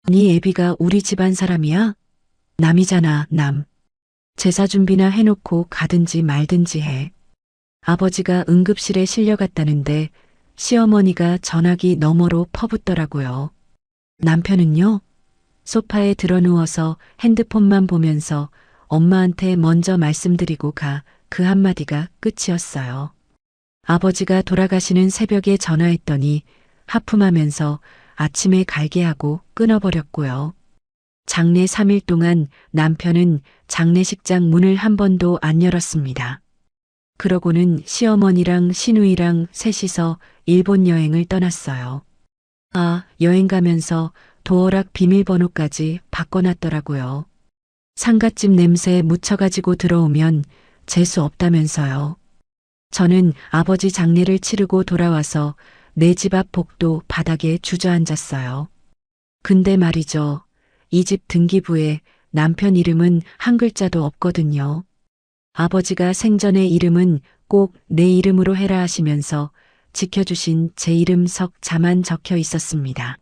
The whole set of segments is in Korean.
네 애비가 우리 집안 사람이야? 남이잖아, 남. 제사 준비나 해놓고 가든지 말든지 해. 아버지가 응급실에 실려갔다는데 시어머니가 전화기 너머로 퍼붓더라고요. 남편은요? 소파에 드러누워서 핸드폰만 보면서 엄마한테 먼저 말씀드리고 가 그 한마디가 끝이었어요. 아버지가 돌아가시는 새벽에 전화했더니 하품하면서 아침에 갈게 하고 끊어버렸고요. 장례 3일 동안 남편은 장례식장 문을 한 번도 안 열었습니다. 그러고는 시어머니랑 시누이랑 셋이서 일본 여행을 떠났어요. 아, 여행 가면서 도어락 비밀번호까지 바꿔놨더라고요. 상갓집 냄새에 묻혀가지고 들어오면 재수 없다면서요. 저는 아버지 장례를 치르고 돌아와서 내 집 앞 복도 바닥에 주저앉았어요. 근데 말이죠. 이 집 등기부에 남편 이름은 한 글자도 없거든요. 아버지가 생전에 이름은 꼭 내 이름으로 해라 하시면서 지켜주신 제 이름 석자만 적혀 있었습니다.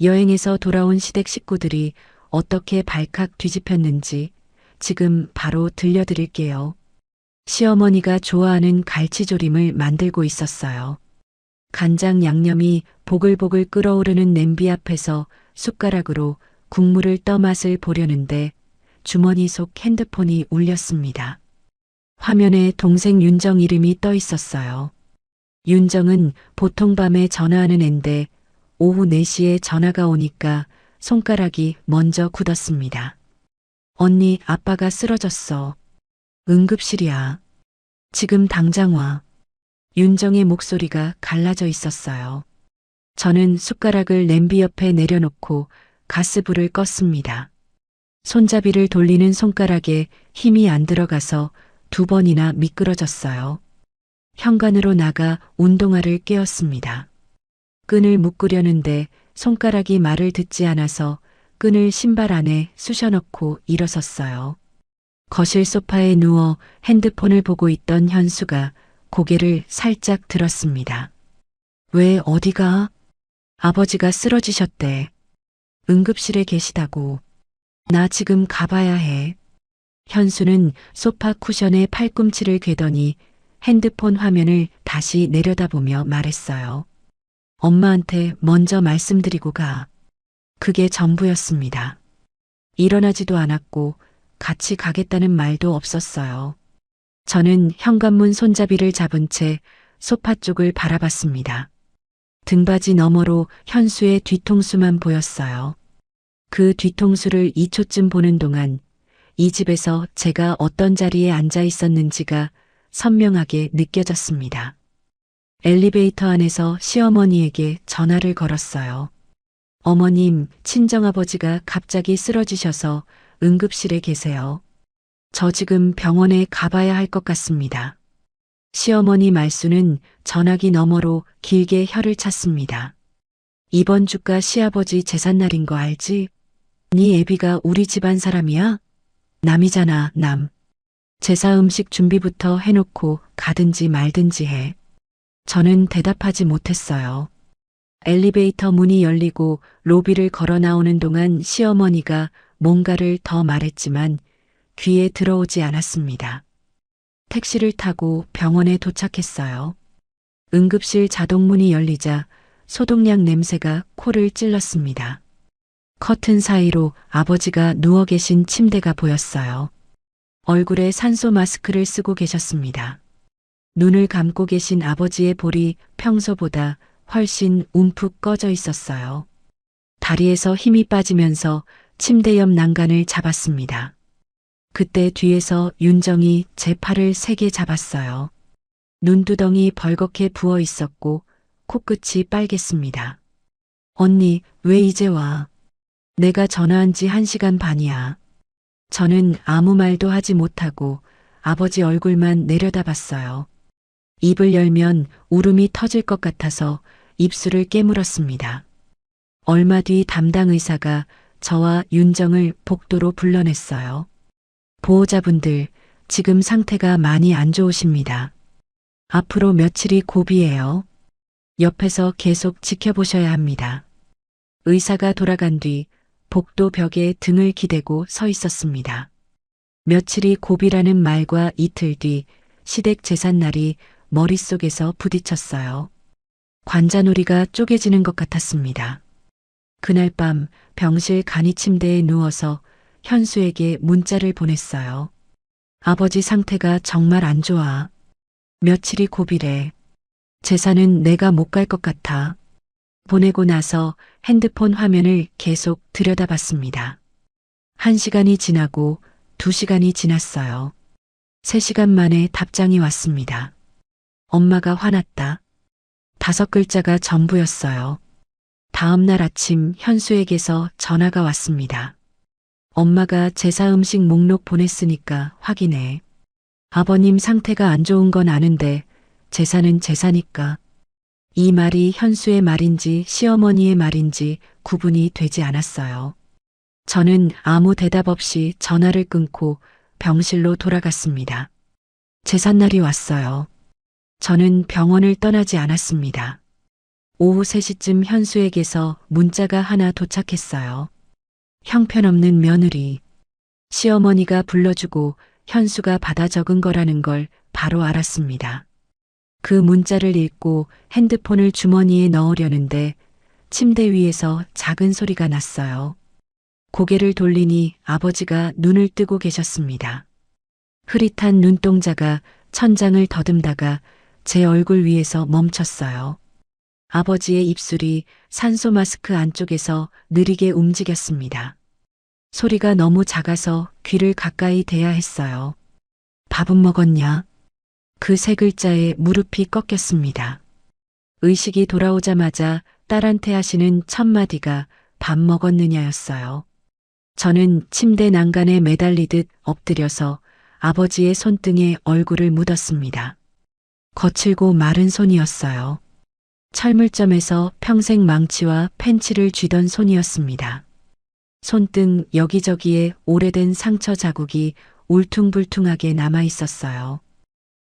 여행에서 돌아온 시댁 식구들이 어떻게 발칵 뒤집혔는지 지금 바로 들려드릴게요. 시어머니가 좋아하는 갈치조림을 만들고 있었어요. 간장 양념이 보글보글 끓어오르는 냄비 앞에서 숟가락으로 국물을 떠 맛을 보려는데 주머니 속 핸드폰이 울렸습니다. 화면에 동생 윤정 이름이 떠 있었어요. 윤정은 보통 밤에 전화하는 앤데 오후 4시에 전화가 오니까 손가락이 먼저 굳었습니다. 언니, 아빠가 쓰러졌어. 응급실이야. 지금 당장 와. 윤정의 목소리가 갈라져 있었어요. 저는 숟가락을 냄비 옆에 내려놓고 가스불을 껐습니다. 손잡이를 돌리는 손가락에 힘이 안 들어가서 2번이나 미끄러졌어요. 현관으로 나가 운동화를 깨었습니다. 끈을 묶으려는데 손가락이 말을 듣지 않아서 끈을 신발 안에 쑤셔넣고 일어섰어요. 거실 소파에 누워 핸드폰을 보고 있던 현수가 고개를 살짝 들었습니다. 왜 어디가? 아버지가 쓰러지셨대. 응급실에 계시다고. 나 지금 가봐야 해. 현수는 소파 쿠션에 팔꿈치를 괴더니 핸드폰 화면을 다시 내려다보며 말했어요. 엄마한테 먼저 말씀드리고 가. 그게 전부였습니다. 일어나지도 않았고 같이 가겠다는 말도 없었어요. 저는 현관문 손잡이를 잡은 채 소파 쪽을 바라봤습니다. 등받이 너머로 현수의 뒤통수만 보였어요. 그 뒤통수를 2초쯤 보는 동안 이 집에서 제가 어떤 자리에 앉아 있었는지가 선명하게 느껴졌습니다. 엘리베이터 안에서 시어머니에게 전화를 걸었어요. 어머님, 친정아버지가 갑자기 쓰러지셔서 응급실에 계세요. 저 지금 병원에 가봐야 할 것 같습니다. 시어머니 말수는 전화기 너머로 길게 혀를 찼습니다. 이번 주가 시아버지 제삿날인 거 알지? 네 애비가 우리 집안 사람이야? 남이잖아, 남. 제사 음식 준비부터 해놓고 가든지 말든지 해. 저는 대답하지 못했어요. 엘리베이터 문이 열리고 로비를 걸어 나오는 동안 시어머니가 뭔가를 더 말했지만 귀에 들어오지 않았습니다. 택시를 타고 병원에 도착했어요. 응급실 자동문이 열리자 소독약 냄새가 코를 찔렀습니다. 커튼 사이로 아버지가 누워 계신 침대가 보였어요. 얼굴에 산소 마스크를 쓰고 계셨습니다. 눈을 감고 계신 아버지의 볼이 평소보다 훨씬 움푹 꺼져 있었어요. 다리에서 힘이 빠지면서 침대 옆 난간을 잡았습니다. 그때 뒤에서 윤정이 제 팔을 세게 잡았어요. 눈두덩이 벌겋게 부어 있었고 코끝이 빨갰습니다. 언니, 왜 이제 와? 내가 전화한 지 1시간 반이야. 저는 아무 말도 하지 못하고 아버지 얼굴만 내려다봤어요. 입을 열면 울음이 터질 것 같아서 입술을 깨물었습니다. 얼마 뒤 담당 의사가 저와 윤정을 복도로 불러냈어요. 보호자분들, 지금 상태가 많이 안 좋으십니다. 앞으로 며칠이 고비예요. 옆에서 계속 지켜보셔야 합니다. 의사가 돌아간 뒤 복도 벽에 등을 기대고 서 있었습니다. 며칠이 고비라는 말과 이틀 뒤 시댁 제삿날이 머릿속에서 부딪혔어요. 관자놀이가 쪼개지는 것 같았습니다. 그날 밤 병실 간이 침대에 누워서 현수에게 문자를 보냈어요. 아버지 상태가 정말 안 좋아. 며칠이 고비래. 제사는 내가 못 갈 것 같아. 보내고 나서 핸드폰 화면을 계속 들여다봤습니다. 1시간이 지나고 2시간이 지났어요. 3시간 만에 답장이 왔습니다. 엄마가 화났다. 5글자가 전부였어요. 다음 날 아침 현수에게서 전화가 왔습니다. 엄마가 제사 음식 목록 보냈으니까 확인해. 아버님 상태가 안 좋은 건 아는데 제사는 제사니까. 이 말이 현수의 말인지 시어머니의 말인지 구분이 되지 않았어요. 저는 아무 대답 없이 전화를 끊고 병실로 돌아갔습니다. 제삿날이 왔어요. 저는 병원을 떠나지 않았습니다. 오후 3시쯤 현수에게서 문자가 하나 도착했어요. 형편없는 며느리. 시어머니가 불러주고 현수가 받아 적은 거라는 걸 바로 알았습니다. 그 문자를 읽고 핸드폰을 주머니에 넣으려는데 침대 위에서 작은 소리가 났어요. 고개를 돌리니 아버지가 눈을 뜨고 계셨습니다. 흐릿한 눈동자가 천장을 더듬다가 제 얼굴 위에서 멈췄어요. 아버지의 입술이 산소 마스크 안쪽에서 느리게 움직였습니다. 소리가 너무 작아서 귀를 가까이 대야 했어요. 밥은 먹었냐? 그 3글자에 무릎이 꺾였습니다. 의식이 돌아오자마자 딸한테 하시는 첫 마디가 밥 먹었느냐였어요. 저는 침대 난간에 매달리듯 엎드려서 아버지의 손등에 얼굴을 묻었습니다. 거칠고 마른 손이었어요. 철물점에서 평생 망치와 펜치를 쥐던 손이었습니다. 손등 여기저기에 오래된 상처 자국이 울퉁불퉁하게 남아 있었어요.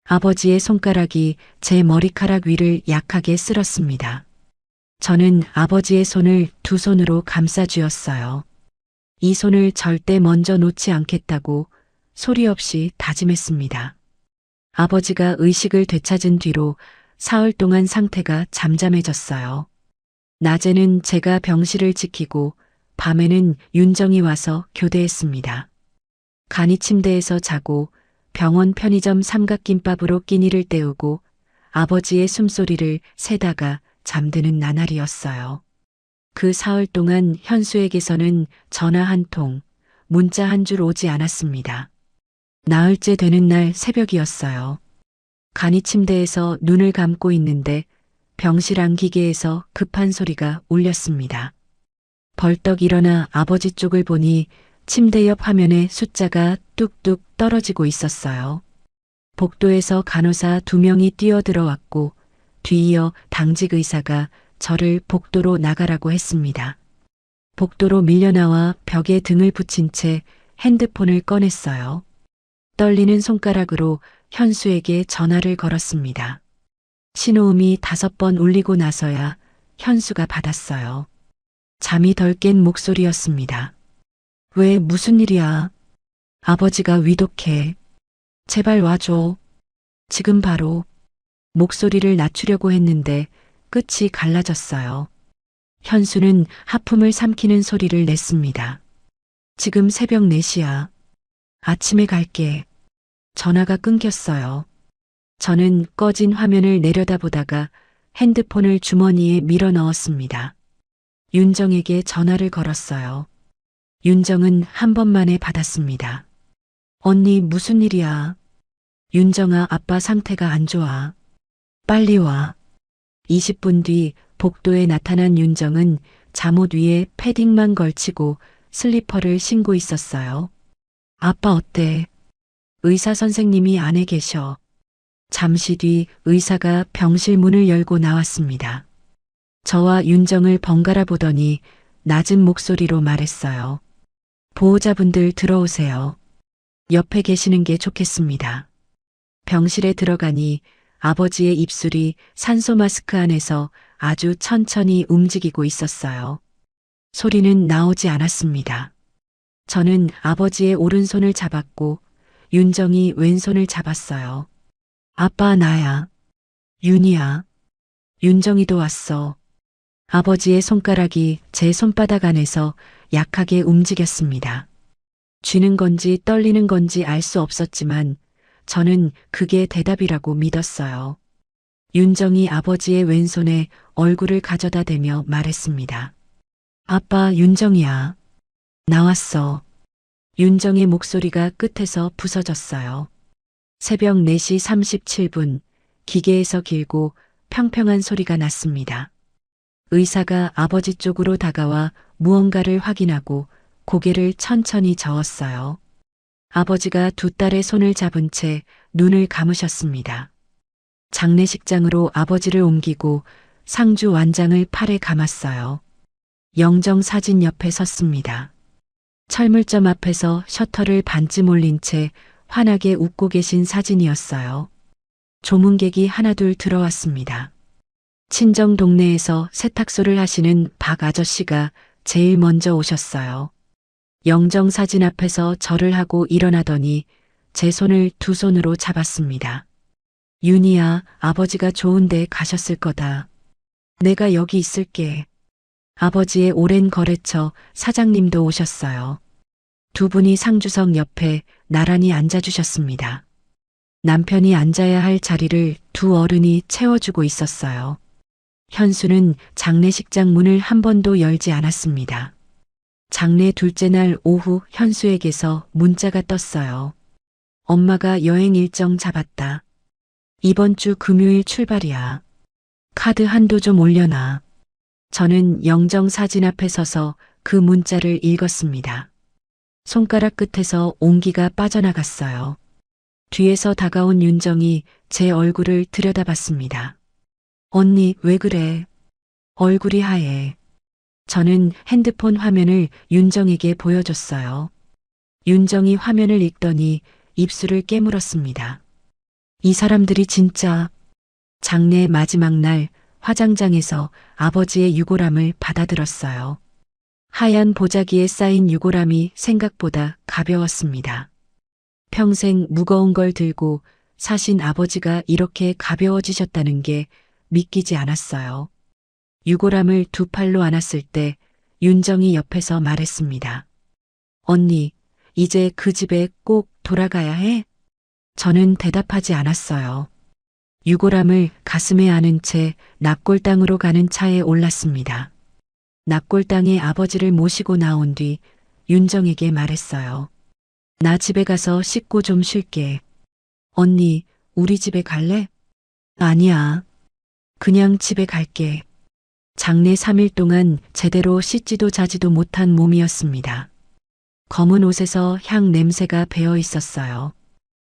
아버지의 손가락이 제 머리카락 위를 약하게 쓸었습니다. 저는 아버지의 손을 2 손으로 감싸 쥐었어요. 이 손을 절대 먼저 놓지 않겠다고 소리 없이 다짐했습니다. 아버지가 의식을 되찾은 뒤로 사흘 동안 상태가 잠잠해졌어요. 낮에는 제가 병실을 지키고 밤에는 윤정이 와서 교대했습니다. 간이 침대에서 자고 병원 편의점 삼각김밥으로 끼니를 때우고 아버지의 숨소리를 세다가 잠드는 나날이었어요. 그 사흘 동안 현수에게서는 전화 한 통, 문자 한 줄 오지 않았습니다. 나흘째 되는 날 새벽이었어요. 간이 침대에서 눈을 감고 있는데 병실 안기계에서 급한 소리가 울렸습니다. 벌떡 일어나 아버지 쪽을 보니 침대 옆 화면에 숫자가 뚝뚝 떨어지고 있었어요. 복도에서 간호사 2명이 뛰어들어왔고 뒤이어 당직 의사가 저를 복도로 나가라고 했습니다. 복도로 밀려나와 벽에 등을 붙인 채 핸드폰을 꺼냈어요. 떨리는 손가락으로 현수에게 전화를 걸었습니다. 신호음이 5번 울리고 나서야 현수가 받았어요. 잠이 덜 깬 목소리였습니다. 왜 무슨 일이야? 아버지가 위독해. 제발 와줘. 지금 바로. 목소리를 낮추려고 했는데 끝이 갈라졌어요. 현수는 하품을 삼키는 소리를 냈습니다. 지금 새벽 4시야. 아침에 갈게. 전화가 끊겼어요. 저는 꺼진 화면을 내려다보다가 핸드폰을 주머니에 밀어 넣었습니다. 윤정에게 전화를 걸었어요. 윤정은 한 번만에 받았습니다. 언니 무슨 일이야? 윤정아 아빠 상태가 안 좋아. 빨리 와. 20분 뒤 복도에 나타난 윤정은 잠옷 위에 패딩만 걸치고 슬리퍼를 신고 있었어요. 아빠 어때? 의사 선생님이 안에 계셔. 잠시 뒤 의사가 병실 문을 열고 나왔습니다. 저와 윤정을 번갈아 보더니 낮은 목소리로 말했어요. 보호자분들 들어오세요. 옆에 계시는 게 좋겠습니다. 병실에 들어가니 아버지의 입술이 산소 마스크 안에서 아주 천천히 움직이고 있었어요. 소리는 나오지 않았습니다. 저는 아버지의 오른손을 잡았고 윤정이 왼손을 잡았어요. 아빠 나야. 윤이야. 윤정이도 왔어. 아버지의 손가락이 제 손바닥 안에서 약하게 움직였습니다. 쥐는 건지 떨리는 건지 알 수 없었지만 저는 그게 대답이라고 믿었어요. 윤정이 아버지의 왼손에 얼굴을 가져다 대며 말했습니다. 아빠 윤정이야. 나왔어. 윤정의 목소리가 끝에서 부서졌어요. 새벽 4시 37분 기계에서 길고 평평한 소리가 났습니다. 의사가 아버지 쪽으로 다가와 무언가를 확인하고 고개를 천천히 저었어요. 아버지가 두 딸의 손을 잡은 채 눈을 감으셨습니다. 장례식장으로 아버지를 옮기고 상주 완장을 팔에 감았어요. 영정 사진 옆에 섰습니다. 철물점 앞에서 셔터를 반쯤 올린 채 환하게 웃고 계신 사진이었어요. 조문객이 하나둘 들어왔습니다. 친정 동네에서 세탁소를 하시는 박 아저씨가 제일 먼저 오셨어요. 영정 사진 앞에서 절을 하고 일어나더니 제 손을 두 손으로 잡았습니다. 윤희야, 아버지가 좋은데 가셨을 거다. 내가 여기 있을게. 아버지의 오랜 거래처 사장님도 오셨어요. 두 분이 상주석 옆에 나란히 앉아주셨습니다. 남편이 앉아야 할 자리를 두 어른이 채워주고 있었어요. 현수는 장례식장 문을 한 번도 열지 않았습니다. 장례 둘째 날 오후 현수에게서 문자가 떴어요. 엄마가 여행 일정 잡았다. 이번 주 금요일 출발이야. 카드 한도 좀 올려놔. 저는 영정 사진 앞에 서서 그 문자를 읽었습니다. 손가락 끝에서 온기가 빠져나갔어요. 뒤에서 다가온 윤정이 제 얼굴을 들여다봤습니다. 언니, 왜 그래? 얼굴이 하얘. 저는 핸드폰 화면을 윤정에게 보여줬어요. 윤정이 화면을 읽더니 입술을 깨물었습니다. 이 사람들이 진짜. 장례 마지막 날 화장장에서 아버지의 유골함을 받아들었어요. 하얀 보자기에 쌓인 유골함이 생각보다 가벼웠습니다. 평생 무거운 걸 들고 사신 아버지가 이렇게 가벼워지셨다는 게 믿기지 않았어요. 유골함을 두 팔로 안았을 때 윤정이 옆에서 말했습니다. 언니, 이제 그 집에 꼭 돌아가야 해? 저는 대답하지 않았어요. 유골함을 가슴에 안은 채 납골당으로 가는 차에 올랐습니다. 납골당에 아버지를 모시고 나온 뒤 윤정에게 말했어요. 나 집에 가서 씻고 좀 쉴게. 언니, 우리 집에 갈래? 아니야. 그냥 집에 갈게. 장례 3일 동안 제대로 씻지도 자지도 못한 몸이었습니다. 검은 옷에서 향 냄새가 배어 있었어요.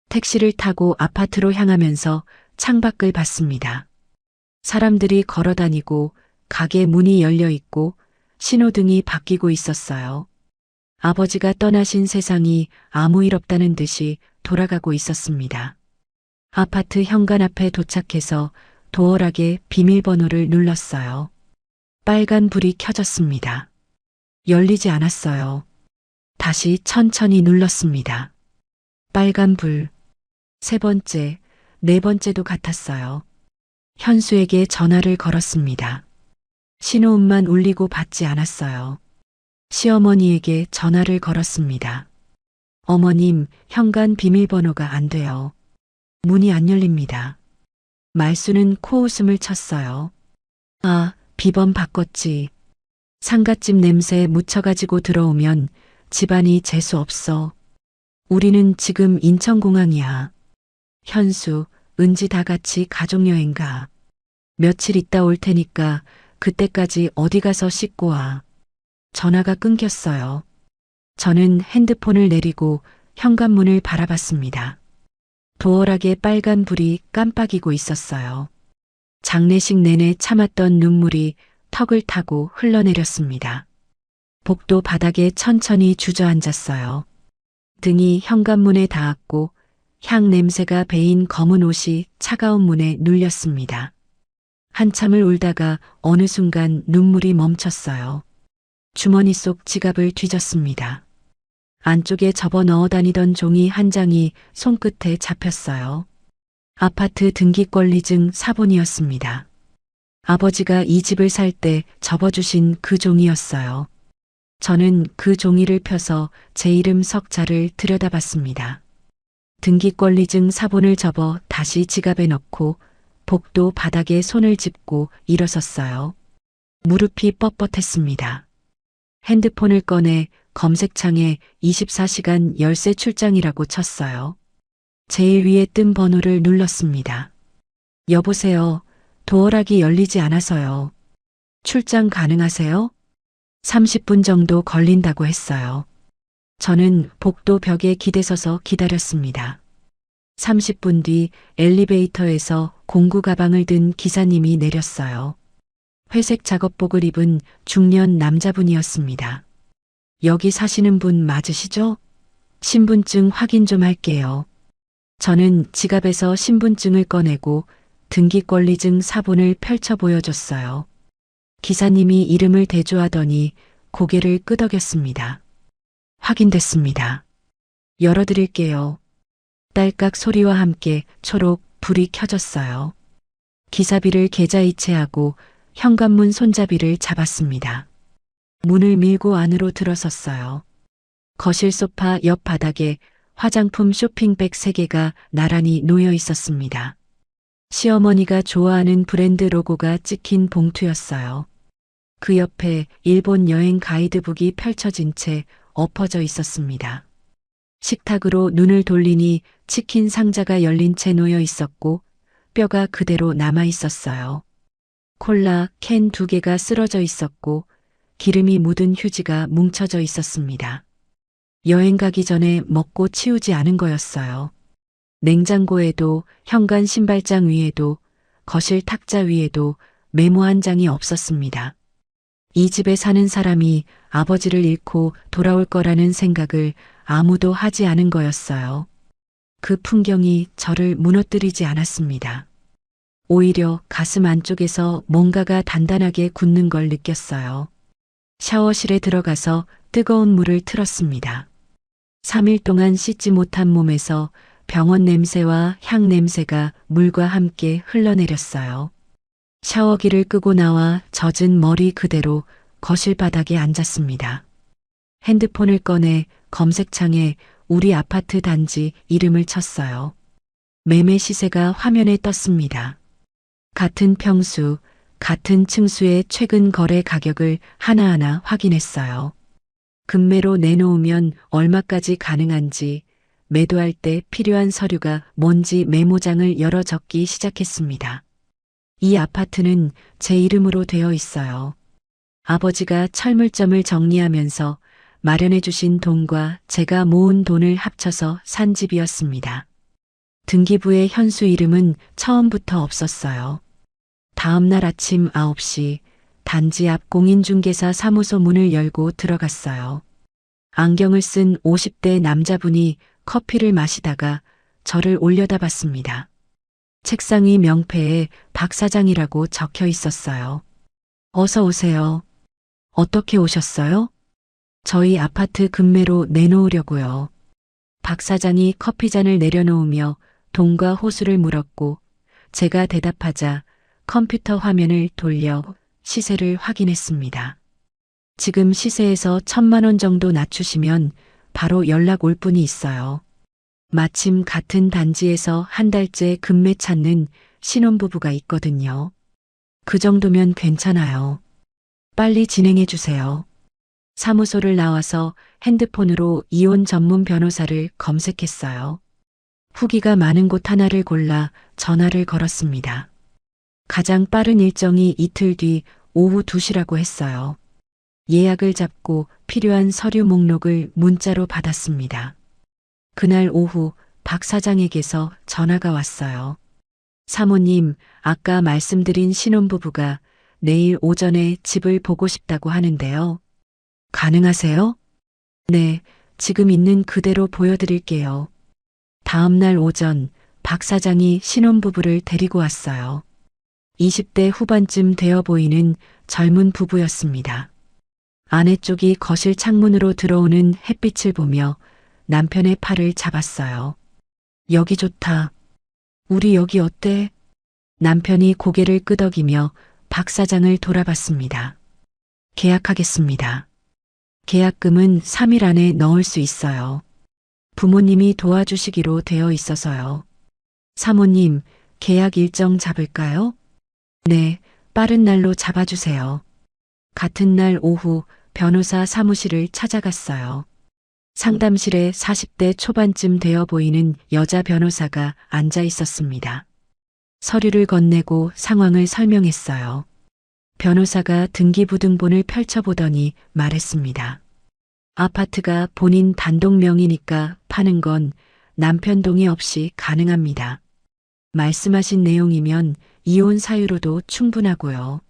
택시를 타고 아파트로 향하면서 창밖을 봤습니다. 사람들이 걸어 다니고 가게 문이 열려 있고 신호등이 바뀌고 있었어요. 아버지가 떠나신 세상이 아무 일 없다는 듯이 돌아가고 있었습니다. 아파트 현관 앞에 도착해서 도어락에 비밀번호를 눌렀어요. 빨간 불이 켜졌습니다. 열리지 않았어요. 다시 천천히 눌렀습니다. 빨간 불. 세 번째, 네 번째도 같았어요. 현수에게 전화를 걸었습니다. 신호음만 울리고 받지 않았어요. 시어머니에게 전화를 걸었습니다. 어머님, 현관 비밀번호가 안 돼요. 문이 안 열립니다. 말수는 코웃음을 쳤어요. 아, 비번 바꿨지. 상갓집 냄새 묻혀가지고 들어오면 집안이 재수 없어. 우리는 지금 인천공항이야. 현수, 은지 다 같이 가족여행 가. 며칠 있다 올 테니까 그때까지 어디 가서 씻고 와. 전화가 끊겼어요. 저는 핸드폰을 내리고 현관문을 바라봤습니다. 도어락에 빨간 불이 깜빡이고 있었어요. 장례식 내내 참았던 눈물이 턱을 타고 흘러내렸습니다. 복도 바닥에 천천히 주저앉았어요. 등이 현관문에 닿았고 향 냄새가 배인 검은 옷이 차가운 문에 눌렸습니다. 한참을 울다가 어느 순간 눈물이 멈췄어요. 주머니 속 지갑을 뒤졌습니다. 안쪽에 접어 넣어 다니던 종이 한 장이 손끝에 잡혔어요. 아파트 등기권리증 사본이었습니다. 아버지가 이 집을 살 때 접어주신 그 종이었어요. 저는 그 종이를 펴서 제 이름 석자를 들여다봤습니다. 등기권리증 사본을 접어 다시 지갑에 넣고 복도 바닥에 손을 짚고 일어섰어요. 무릎이 뻣뻣했습니다. 핸드폰을 꺼내 검색창에 24시간 열쇠 출장이라고 쳤어요. 제일 위에 뜬 번호를 눌렀습니다. 여보세요. 도어락이 열리지 않아서요. 출장 가능하세요? 30분 정도 걸린다고 했어요. 저는 복도 벽에 기대서서 기다렸습니다. 30분 뒤 엘리베이터에서 공구 가방을 든 기사님이 내렸어요. 회색 작업복을 입은 중년 남자분이었습니다. 여기 사시는 분 맞으시죠? 신분증 확인 좀 할게요. 저는 지갑에서 신분증을 꺼내고 등기권리증 사본을 펼쳐 보여줬어요. 기사님이 이름을 대조하더니 고개를 끄덕였습니다. 확인됐습니다. 열어드릴게요. 딸깍 소리와 함께 초록 불이 켜졌어요. 기사비를 계좌이체하고 현관문 손잡이를 잡았습니다. 문을 밀고 안으로 들어섰어요. 거실 소파 옆 바닥에 화장품 쇼핑백 3개가 나란히 놓여 있었습니다. 시어머니가 좋아하는 브랜드 로고가 찍힌 봉투였어요. 그 옆에 일본 여행 가이드북이 펼쳐진 채 엎어져 있었습니다. 식탁으로 눈을 돌리니 치킨 상자가 열린 채 놓여 있었고 뼈가 그대로 남아 있었어요. 콜라 캔 2개가 쓰러져 있었고 기름이 묻은 휴지가 뭉쳐져 있었습니다. 여행 가기 전에 먹고 치우지 않은 거였어요. 냉장고에도 현관 신발장 위에도 거실 탁자 위에도 메모 한 장이 없었습니다. 이 집에 사는 사람이 아버지를 잃고 돌아올 거라는 생각을 아무도 하지 않은 거였어요. 그 풍경이 저를 무너뜨리지 않았습니다. 오히려 가슴 안쪽에서 뭔가가 단단하게 굳는 걸 느꼈어요. 샤워실에 들어가서 뜨거운 물을 틀었습니다. 3일 동안 씻지 못한 몸에서 병원 냄새와 향 냄새가 물과 함께 흘러내렸어요. 샤워기를 끄고 나와 젖은 머리 그대로 거실 바닥에 앉았습니다. 핸드폰을 꺼내 검색창에 우리 아파트 단지 이름을 쳤어요. 매매 시세가 화면에 떴습니다. 같은 평수, 같은 층수의 최근 거래 가격을 하나하나 확인했어요. 급매로 내놓으면 얼마까지 가능한지, 매도할 때 필요한 서류가 뭔지 메모장을 열어 적기 시작했습니다. 이 아파트는 제 이름으로 되어 있어요. 아버지가 철물점을 정리하면서 마련해 주신 돈과 제가 모은 돈을 합쳐서 산 집이었습니다. 등기부의 현수 이름은 처음부터 없었어요. 다음 날 아침 9시 단지 앞 공인중개사 사무소 문을 열고 들어갔어요. 안경을 쓴 50대 남자분이 커피를 마시다가 저를 올려다봤습니다. 책상 위 명패에 박 사장이라고 적혀 있었어요. 어서 오세요. 어떻게 오셨어요? 저희 아파트 급매로 내놓으려고요. 박 사장이 커피잔을 내려놓으며 돈과 호수를 물었고 제가 대답하자 컴퓨터 화면을 돌려 시세를 확인했습니다. 지금 시세에서 1,000만 원 정도 낮추시면 바로 연락 올 분이 있어요. 마침 같은 단지에서 한 달째 급매 찾는 신혼부부가 있거든요. 그 정도면 괜찮아요. 빨리 진행해 주세요. 사무소를 나와서 핸드폰으로 이혼 전문 변호사를 검색했어요. 후기가 많은 곳 하나를 골라 전화를 걸었습니다. 가장 빠른 일정이 이틀 뒤 오후 2시라고 했어요. 예약을 잡고 필요한 서류 목록을 문자로 받았습니다. 그날 오후 박 사장에게서 전화가 왔어요. 사모님, 아까 말씀드린 신혼부부가 내일 오전에 집을 보고 싶다고 하는데요. 가능하세요? 네, 지금 있는 그대로 보여드릴게요. 다음 날 오전 박 사장이 신혼부부를 데리고 왔어요. 20대 후반쯤 되어 보이는 젊은 부부였습니다. 아내 쪽이 거실 창문으로 들어오는 햇빛을 보며 남편의 팔을 잡았어요. 여기 좋다. 우리 여기 어때? 남편이 고개를 끄덕이며 박 사장을 돌아봤습니다. 계약하겠습니다. 계약금은 3일 안에 넣을 수 있어요. 부모님이 도와주시기로 되어 있어서요. 사모님, 계약 일정 잡을까요? 네, 빠른 날로 잡아주세요. 같은 날 오후 변호사 사무실을 찾아갔어요. 상담실에 40대 초반쯤 되어 보이는 여자 변호사가 앉아 있었습니다. 서류를 건네고 상황을 설명했어요. 변호사가 등기부등본을 펼쳐보더니 말했습니다. 아파트가 본인 단독 명의니까 파는 건 남편 동의 없이 가능합니다. 말씀하신 내용이면 이혼 사유로도 충분하고요.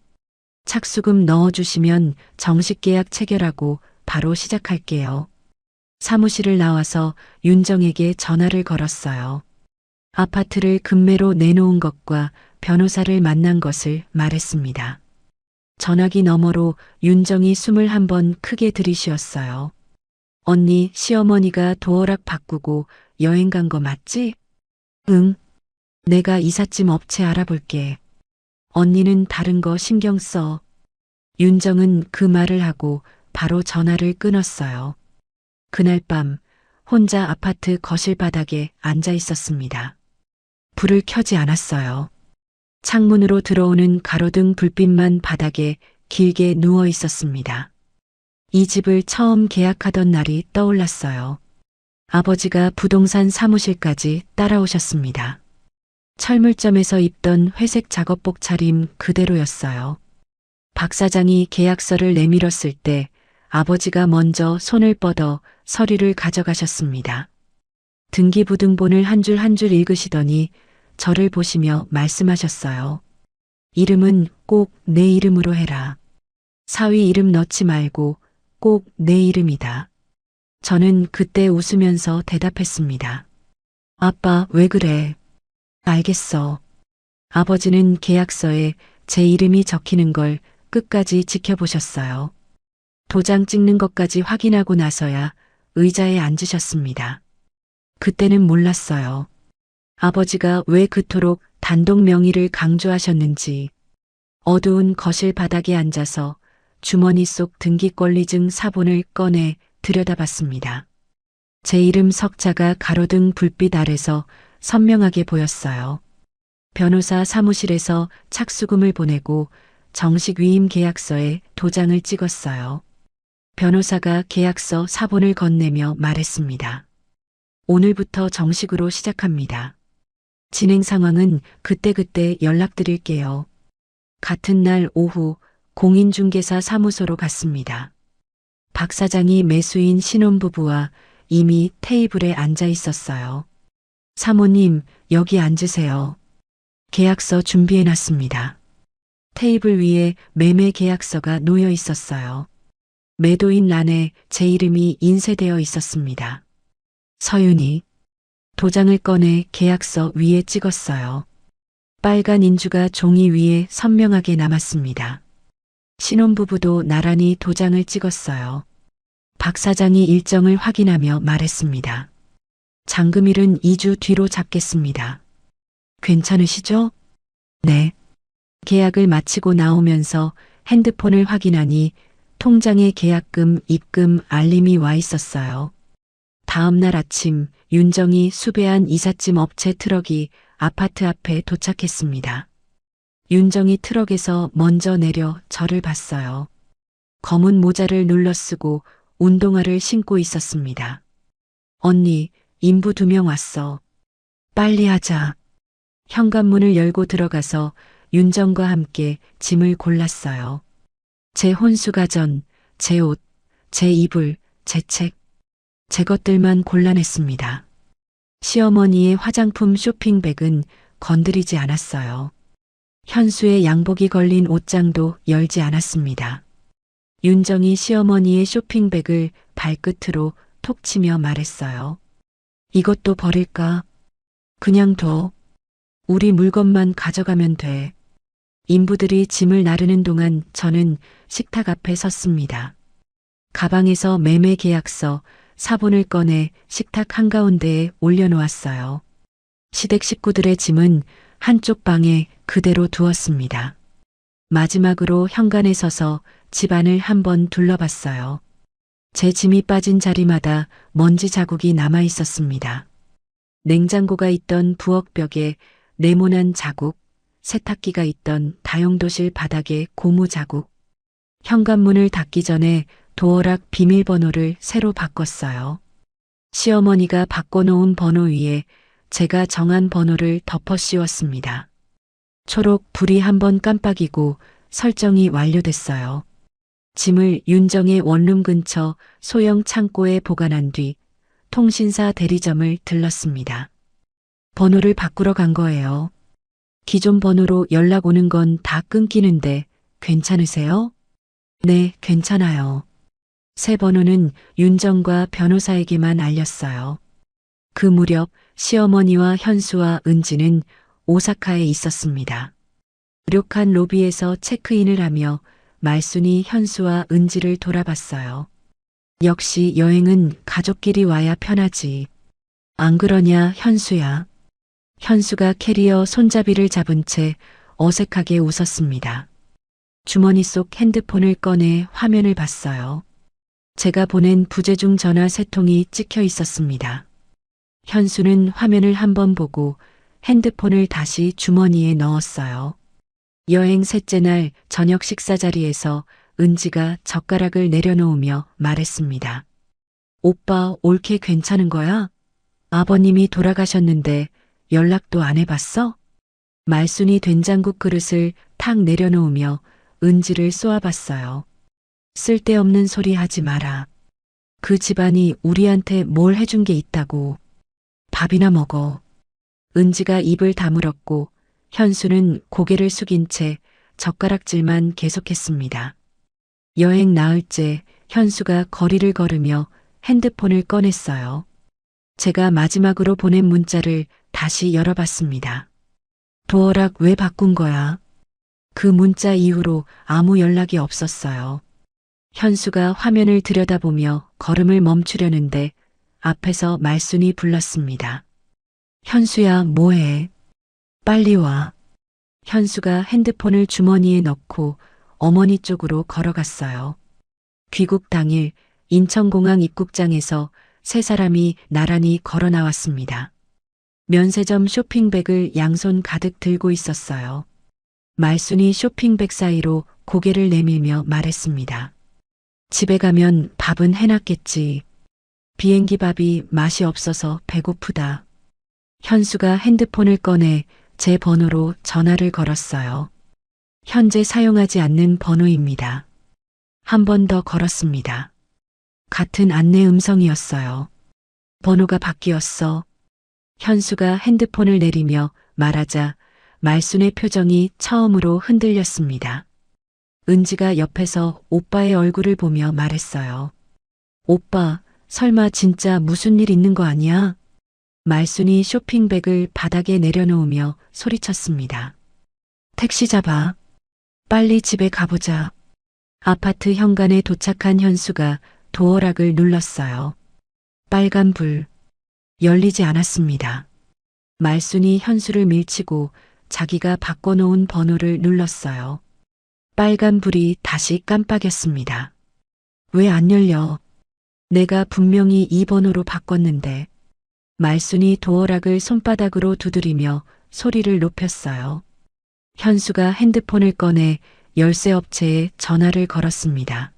착수금 넣어주시면 정식 계약 체결하고 바로 시작할게요. 사무실을 나와서 윤정에게 전화를 걸었어요. 아파트를 급매로 내놓은 것과 변호사를 만난 것을 말했습니다. 전화기 너머로 윤정이 숨을 한번 크게 들이쉬었어요. 언니, 시어머니가 도어락 바꾸고 여행 간 거 맞지? 응. 내가 이삿짐 업체 알아볼게. 언니는 다른 거 신경 써. 윤정은 그 말을 하고 바로 전화를 끊었어요. 그날 밤 혼자 아파트 거실 바닥에 앉아 있었습니다. 불을 켜지 않았어요. 창문으로 들어오는 가로등 불빛만 바닥에 길게 누워 있었습니다. 이 집을 처음 계약하던 날이 떠올랐어요. 아버지가 부동산 사무실까지 따라오셨습니다. 철물점에서 입던 회색 작업복 차림 그대로였어요. 박 사장이 계약서를 내밀었을 때 아버지가 먼저 손을 뻗어 서류를 가져가셨습니다. 등기부등본을 한 줄 한 줄 읽으시더니 저를 보시며 말씀하셨어요. 이름은 꼭 내 이름으로 해라. 사위 이름 넣지 말고 꼭 내 이름이다. 저는 그때 웃으면서 대답했습니다. 아빠, 왜 그래? 알겠어. 아버지는 계약서에 제 이름이 적히는 걸 끝까지 지켜보셨어요. 도장 찍는 것까지 확인하고 나서야 의자에 앉으셨습니다. 그때는 몰랐어요. 아버지가 왜 그토록 단독 명의를 강조하셨는지. 어두운 거실 바닥에 앉아서 주머니 속 등기권리증 사본을 꺼내 들여다봤습니다. 제 이름 석자가 가로등 불빛 아래서 선명하게 보였어요. 변호사 사무실에서 착수금을 보내고 정식 위임 계약서에 도장을 찍었어요. 변호사가 계약서 사본을 건네며 말했습니다. 오늘부터 정식으로 시작합니다. 진행 상황은 그때그때 연락드릴게요. 같은 날 오후 공인중개사 사무소로 갔습니다. 박 사장이 매수인 신혼부부와 이미 테이블에 앉아 있었어요. 사모님, 여기 앉으세요. 계약서 준비해 놨습니다. 테이블 위에 매매 계약서가 놓여 있었어요. 매도인 란에 제 이름이 인쇄되어 있었습니다. 서윤이. 도장을 꺼내 계약서 위에 찍었어요. 빨간 인주가 종이 위에 선명하게 남았습니다. 신혼부부도 나란히 도장을 찍었어요. 박 사장이 일정을 확인하며 말했습니다. 잔금일은 2주 뒤로 잡겠습니다. 괜찮으시죠? 네. 계약을 마치고 나오면서 핸드폰을 확인하니 통장에 계약금, 입금 알림이 와 있었어요. 다음 날 아침 윤정이 수배한 이삿짐 업체 트럭이 아파트 앞에 도착했습니다. 윤정이 트럭에서 먼저 내려 저를 봤어요. 검은 모자를 눌러쓰고 운동화를 신고 있었습니다. 언니, 인부 2명 왔어. 빨리 하자. 현관문을 열고 들어가서 윤정과 함께 짐을 골랐어요. 제 혼수가전, 제 옷, 제 이불, 제 책, 제 것들만 골라냈습니다. 시어머니의 화장품 쇼핑백은 건드리지 않았어요. 현수의 양복이 걸린 옷장도 열지 않았습니다. 윤정이 시어머니의 쇼핑백을 발끝으로 톡 치며 말했어요. 이것도 버릴까? 그냥 둬. 우리 물건만 가져가면 돼. 인부들이 짐을 나르는 동안 저는 식탁 앞에 섰습니다. 가방에서 매매 계약서, 사본을 꺼내 식탁 한가운데에 올려놓았어요. 시댁 식구들의 짐은 한쪽 방에 그대로 두었습니다. 마지막으로 현관에 서서 집안을 한번 둘러봤어요. 제 짐이 빠진 자리마다 먼지 자국이 남아 있었습니다. 냉장고가 있던 부엌벽에 네모난 자국, 세탁기가 있던 다용도실 바닥에 고무 자국, 현관문을 닫기 전에 도어락 비밀번호를 새로 바꿨어요. 시어머니가 바꿔놓은 번호 위에 제가 정한 번호를 덮어 씌웠습니다. 초록 불이 한번 깜빡이고 설정이 완료됐어요. 짐을 윤정의 원룸 근처 소형 창고에 보관한 뒤 통신사 대리점을 들렀습니다. 번호를 바꾸러 간 거예요. 기존 번호로 연락 오는 건 다 끊기는데 괜찮으세요? 네, 괜찮아요. 새 번호는 윤정과 변호사에게만 알렸어요. 그 무렵 시어머니와 현수와 은지는 오사카에 있었습니다. 료칸 로비에서 체크인을 하며 말순이 현수와 은지를 돌아봤어요. 역시 여행은 가족끼리 와야 편하지. 안 그러냐, 현수야. 현수가 캐리어 손잡이를 잡은 채 어색하게 웃었습니다. 주머니 속 핸드폰을 꺼내 화면을 봤어요. 제가 보낸 부재중 전화 3통이 찍혀 있었습니다. 현수는 화면을 한번 보고 핸드폰을 다시 주머니에 넣었어요. 여행 셋째 날 저녁 식사 자리에서 은지가 젓가락을 내려놓으며 말했습니다. 오빠 올케 괜찮은 거야? 아버님이 돌아가셨는데 연락도 안 해봤어? 말순이 된장국 그릇을 탁 내려놓으며 은지를 쏘아봤어요. 쓸데없는 소리 하지 마라. 그 집안이 우리한테 뭘 해준 게 있다고. 밥이나 먹어. 은지가 입을 다물었고 현수는 고개를 숙인 채 젓가락질만 계속했습니다. 여행 나흘째 현수가 거리를 걸으며 핸드폰을 꺼냈어요. 제가 마지막으로 보낸 문자를 다시 열어봤습니다. 도어락 왜 바꾼 거야? 그 문자 이후로 아무 연락이 없었어요. 현수가 화면을 들여다보며 걸음을 멈추려는데 앞에서 말순이 불렀습니다. 현수야, 뭐해? 빨리 와. 현수가 핸드폰을 주머니에 넣고 어머니 쪽으로 걸어갔어요. 귀국 당일 인천공항 입국장에서 3사람이 나란히 걸어 나왔습니다. 면세점 쇼핑백을 양손 가득 들고 있었어요. 말순이 쇼핑백 사이로 고개를 내밀며 말했습니다. 집에 가면 밥은 해놨겠지. 비행기 밥이 맛이 없어서 배고프다. 현수가 핸드폰을 꺼내 제 번호로 전화를 걸었어요. 현재 사용하지 않는 번호입니다. 한 번 더 걸었습니다. 같은 안내 음성이었어요. 번호가 바뀌었어. 현수가 핸드폰을 내리며 말하자 말순의 표정이 처음으로 흔들렸습니다. 은지가 옆에서 오빠의 얼굴을 보며 말했어요. 오빠, 설마 진짜 무슨 일 있는 거 아니야? 말순이 쇼핑백을 바닥에 내려놓으며 소리쳤습니다. 택시 잡아. 빨리 집에 가보자. 아파트 현관에 도착한 현수가 도어락을 눌렀어요. 빨간 불. 열리지 않았습니다. 말순이 현수를 밀치고 자기가 바꿔놓은 번호를 눌렀어요. 빨간 불이 다시 깜빡였습니다. 왜 안 열려? 내가 분명히 이 번호로 바꿨는데. 말순이 도어락을 손바닥으로 두드리며 소리를 높였어요. 현수가 핸드폰을 꺼내 열쇠 업체에 전화를 걸었습니다.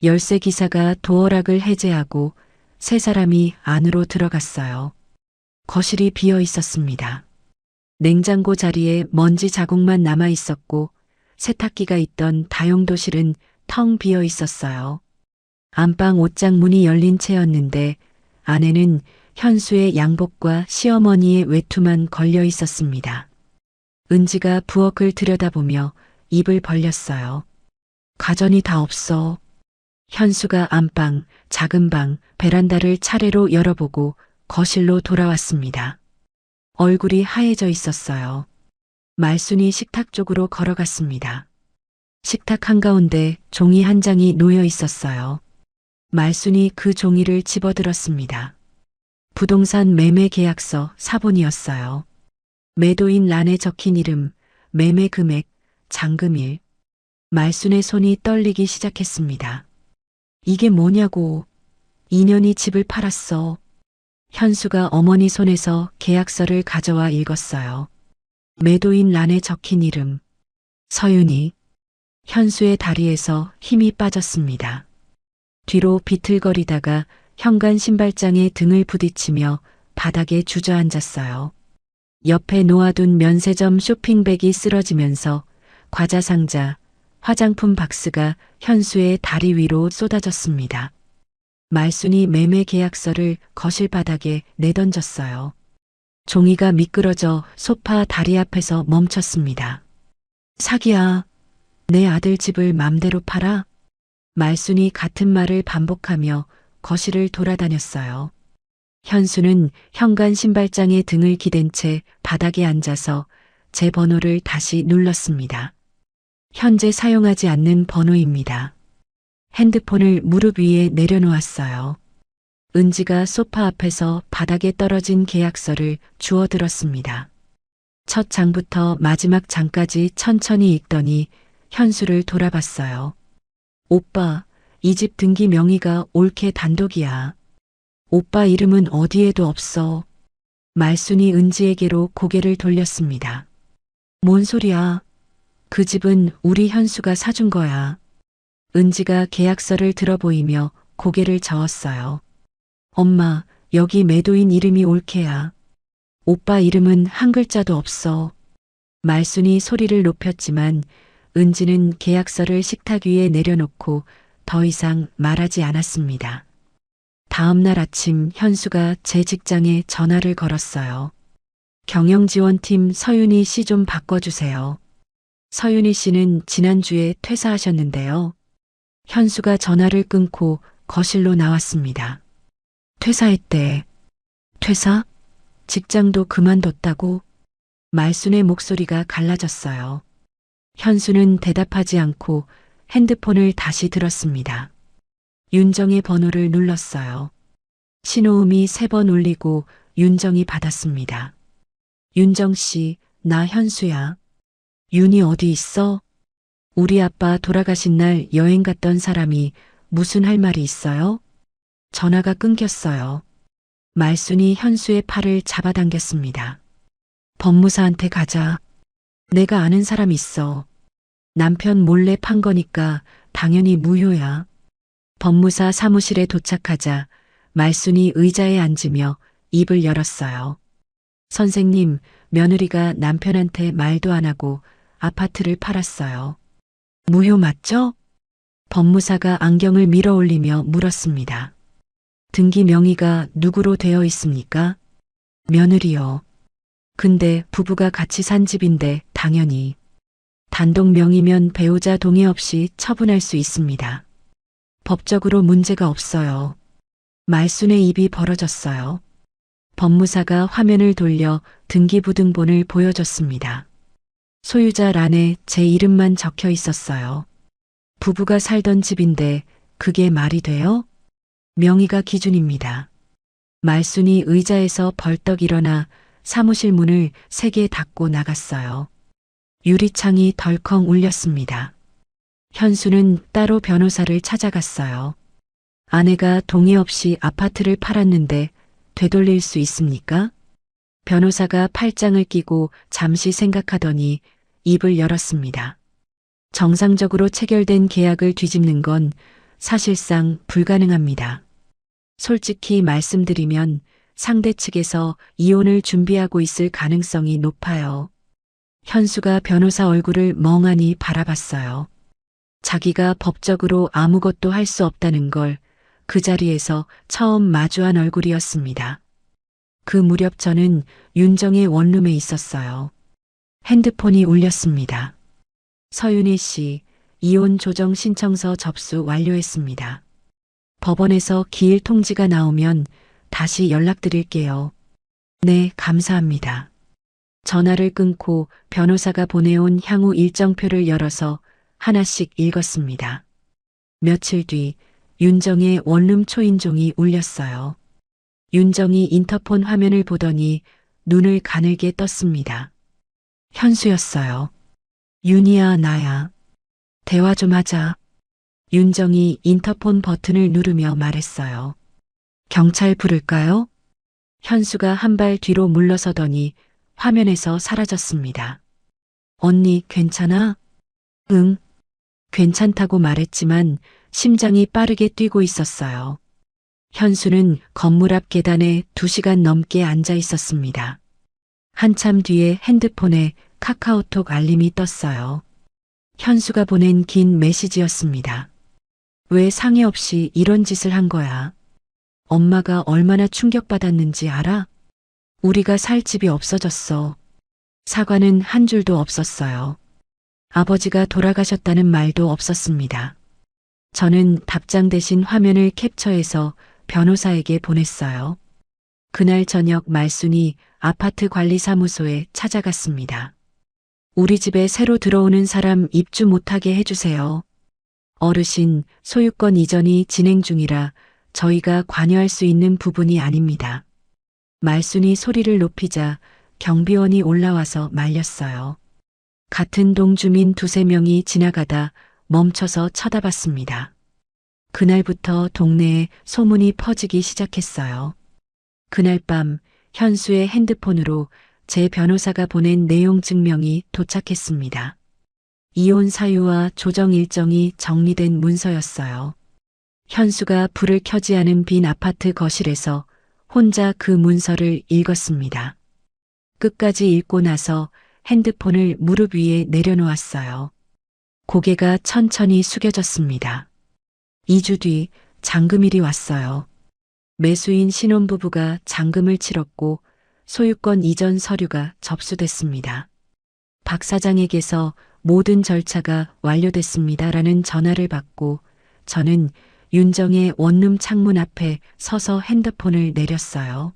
열쇠 기사가 도어락을 해제하고 3사람이 안으로 들어갔어요. 거실이 비어 있었습니다. 냉장고 자리에 먼지 자국만 남아 있었고 세탁기가 있던 다용도실은 텅 비어 있었어요. 안방 옷장 문이 열린 채였는데 안에는 현수의 양복과 시어머니의 외투만 걸려 있었습니다. 은지가 부엌을 들여다보며 입을 벌렸어요. 가전이 다 없어. 현수가 안방, 작은 방, 베란다를 차례로 열어보고 거실로 돌아왔습니다. 얼굴이 하얘져 있었어요. 말순이 식탁 쪽으로 걸어갔습니다. 식탁 한가운데 종이 한 장이 놓여 있었어요. 말순이 그 종이를 집어들었습니다. 부동산 매매 계약서 사본이었어요. 매도인 란에 적힌 이름, 매매 금액, 잔금일. 말순의 손이 떨리기 시작했습니다. 이게 뭐냐고. 2년이 집을 팔았어. 현수가 어머니 손에서 계약서를 가져와 읽었어요. 매도인 란에 적힌 이름, 서윤이. 현수의 다리에서 힘이 빠졌습니다. 뒤로 비틀거리다가 현관 신발장에 등을 부딪히며 바닥에 주저앉았어요. 옆에 놓아둔 면세점 쇼핑백이 쓰러지면서 과자 상자, 화장품 박스가 현수의 다리 위로 쏟아졌습니다. 말순이 매매 계약서를 거실 바닥에 내던졌어요. 종이가 미끄러져 소파 다리 앞에서 멈췄습니다. 사기야. 내 아들 집을 맘대로 팔아? 말순이 같은 말을 반복하며 거실을 돌아다녔어요. 현수는 현관 신발장에 등을 기댄 채 바닥에 앉아서 제 번호를 다시 눌렀습니다. 현재 사용하지 않는 번호입니다. 핸드폰을 무릎 위에 내려놓았어요. 은지가 소파 앞에서 바닥에 떨어진 계약서를 주워들었습니다. 첫 장부터 마지막 장까지 천천히 읽더니 현수를 돌아봤어요. 오빠, 이 집 등기 명의가 올케 단독이야. 오빠 이름은 어디에도 없어. 말순이 은지에게로 고개를 돌렸습니다. 뭔 소리야? 그 집은 우리 현수가 사준 거야. 은지가 계약서를 들어보이며 고개를 저었어요. 엄마, 여기 매도인 이름이 올케야. 오빠 이름은 한 글자도 없어. 말순이 소리를 높였지만 은지는 계약서를 식탁 위에 내려놓고 더 이상 말하지 않았습니다. 다음 날 아침 현수가 제 직장에 전화를 걸었어요. 경영지원팀 서윤희 씨 좀 바꿔주세요. 서윤희 씨는 지난주에 퇴사하셨는데요. 현수가 전화를 끊고 거실로 나왔습니다. 퇴사했대. 퇴사? 직장도 그만뒀다고? 말순의 목소리가 갈라졌어요. 현수는 대답하지 않고 핸드폰을 다시 들었습니다. 윤정의 번호를 눌렀어요. 신호음이 3번 울리고 윤정이 받았습니다. 윤정 씨, 나 현수야. 윤이 어디 있어? 우리 아빠 돌아가신 날 여행 갔던 사람이 무슨 할 말이 있어요? 전화가 끊겼어요. 말순이 현수의 팔을 잡아당겼습니다. 법무사한테 가자. 내가 아는 사람 있어. 남편 몰래 판 거니까 당연히 무효야. 법무사 사무실에 도착하자 말순이 의자에 앉으며 입을 열었어요. 선생님, 며느리가 남편한테 말도 안 하고 아파트를 팔았어요. 무효 맞죠? 법무사가 안경을 밀어 올리며 물었습니다. 등기 명의가 누구로 되어 있습니까? 며느리요. 근데 부부가 같이 산 집인데 당연히 단독 명의면 배우자 동의 없이 처분할 수 있습니다. 법적으로 문제가 없어요. 말순의 입이 벌어졌어요. 법무사가 화면을 돌려 등기부등본을 보여줬습니다. 소유자 란에 제 이름만 적혀 있었어요. 부부가 살던 집인데 그게 말이 돼요? 명의가 기준입니다. 말순이 의자에서 벌떡 일어나 사무실 문을 3개 닫고 나갔어요. 유리창이 덜컹 울렸습니다. 현수는 따로 변호사를 찾아갔어요. 아내가 동의 없이 아파트를 팔았는데 되돌릴 수 있습니까? 변호사가 팔짱을 끼고 잠시 생각하더니 입을 열었습니다. 정상적으로 체결된 계약을 뒤집는 건 사실상 불가능합니다. 솔직히 말씀드리면 상대 측에서 이혼을 준비하고 있을 가능성이 높아요. 현수가 변호사 얼굴을 멍하니 바라봤어요. 자기가 법적으로 아무것도 할 수 없다는 걸 그 자리에서 처음 마주한 얼굴이었습니다. 그 무렵 저는 윤정의 원룸에 있었어요. 핸드폰이 울렸습니다. 서윤희 씨, 이혼 조정 신청서 접수 완료했습니다. 법원에서 기일 통지가 나오면 다시 연락드릴게요. 네, 감사합니다. 전화를 끊고 변호사가 보내온 향후 일정표를 열어서 하나씩 읽었습니다. 며칠 뒤 윤정의 원룸 초인종이 울렸어요. 윤정이 인터폰 화면을 보더니 눈을 가늘게 떴습니다. 현수였어요. 윤이야, 나야. 대화 좀 하자. 윤정이 인터폰 버튼을 누르며 말했어요. 경찰 부를까요? 현수가 한 발 뒤로 물러서더니 화면에서 사라졌습니다. 언니, 괜찮아? 응, 괜찮다고 말했지만 심장이 빠르게 뛰고 있었어요. 현수는 건물 앞 계단에 2시간 넘게 앉아 있었습니다. 한참 뒤에 핸드폰에 카카오톡 알림이 떴어요. 현수가 보낸 긴 메시지였습니다. 왜 상의 없이 이런 짓을 한 거야? 엄마가 얼마나 충격받았는지 알아? 우리가 살 집이 없어졌어. 사과는 한 줄도 없었어요. 아버지가 돌아가셨다는 말도 없었습니다. 저는 답장 대신 화면을 캡처해서 변호사에게 보냈어요. 그날 저녁 말순이 아파트 관리사무소에 찾아갔습니다. 우리 집에 새로 들어오는 사람 입주 못하게 해주세요. 어르신, 소유권 이전이 진행 중이라 저희가 관여할 수 있는 부분이 아닙니다. 말순이 소리를 높이자 경비원이 올라와서 말렸어요. 같은 동 주민 2~3명이 지나가다 멈춰서 쳐다봤습니다. 그날부터 동네에 소문이 퍼지기 시작했어요. 그날 밤 현수의 핸드폰으로 제 변호사가 보낸 내용 증명이 도착했습니다. 이혼 사유와 조정 일정이 정리된 문서였어요. 현수가 불을 켜지 않은 빈 아파트 거실에서 혼자 그 문서를 읽었습니다. 끝까지 읽고 나서 핸드폰을 무릎 위에 내려놓았어요. 고개가 천천히 숙여졌습니다. 2주 뒤 잔금일이 왔어요. 매수인 신혼부부가 잔금을 치렀고 소유권 이전 서류가 접수됐습니다. 박 사장에게서 모든 절차가 완료됐습니다라는 전화를 받고 저는 윤정의 원룸 창문 앞에 서서 핸드폰을 내렸어요.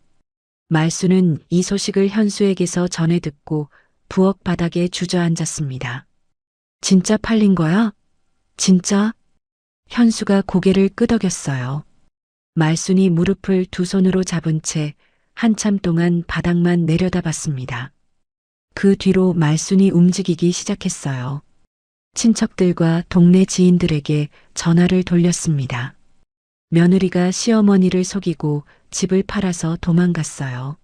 말수는 이 소식을 현수에게서 전해 듣고 부엌 바닥에 주저앉았습니다. 진짜 팔린 거야? 진짜? 현수가 고개를 끄덕였어요. 말순이 무릎을 2손으로 잡은 채 한참 동안 바닥만 내려다봤습니다. 그 뒤로 말순이 움직이기 시작했어요. 친척들과 동네 지인들에게 전화를 돌렸습니다. 며느리가 시어머니를 속이고 집을 팔아서 도망갔어요.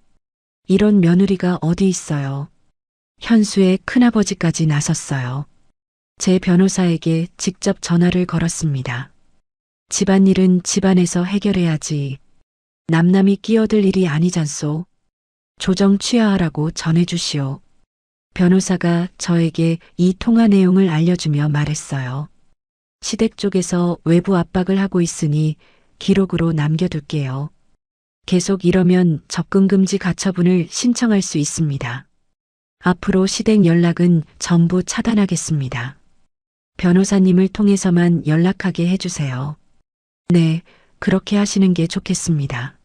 이런 며느리가 어디 있어요? 현수의 큰아버지까지 나섰어요. 제 변호사에게 직접 전화를 걸었습니다. 집안일은 집안에서 해결해야지. 남남이 끼어들 일이 아니잖소. 조정 취하하라고 전해주시오. 변호사가 저에게 이 통화 내용을 알려주며 말했어요. 시댁 쪽에서 외부 압박을 하고 있으니 기록으로 남겨둘게요. 계속 이러면 접근금지 가처분을 신청할 수 있습니다. 앞으로 시댁 연락은 전부 차단하겠습니다. 변호사님을 통해서만 연락하게 해주세요. 네, 그렇게 하시는 게 좋겠습니다.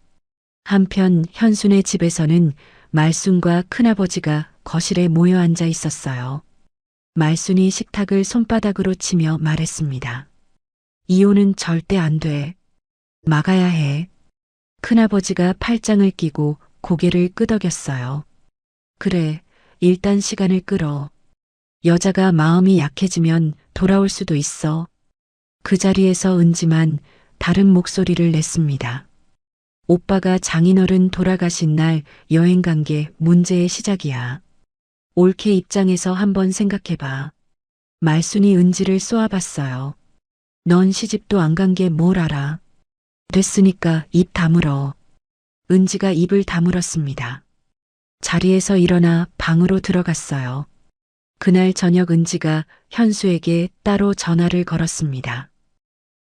한편 현순의 집에서는 말순과 큰아버지가 거실에 모여 앉아 있었어요. 말순이 식탁을 손바닥으로 치며 말했습니다. 이혼은 절대 안 돼. 막아야 해. 큰아버지가 팔짱을 끼고 고개를 끄덕였어요. 그래, 일단 시간을 끌어. 여자가 마음이 약해지면 돌아올 수도 있어. 그 자리에서 은지만 다른 목소리를 냈습니다. 오빠가 장인어른 돌아가신 날 여행 간 게 문제의 시작이야. 올케 입장에서 한번 생각해봐. 말순이 은지를 쏘아봤어요. 넌 시집도 안 간 게 뭘 알아. 됐으니까 입 다물어. 은지가 입을 다물었습니다. 자리에서 일어나 방으로 들어갔어요. 그날 저녁 은지가 현수에게 따로 전화를 걸었습니다.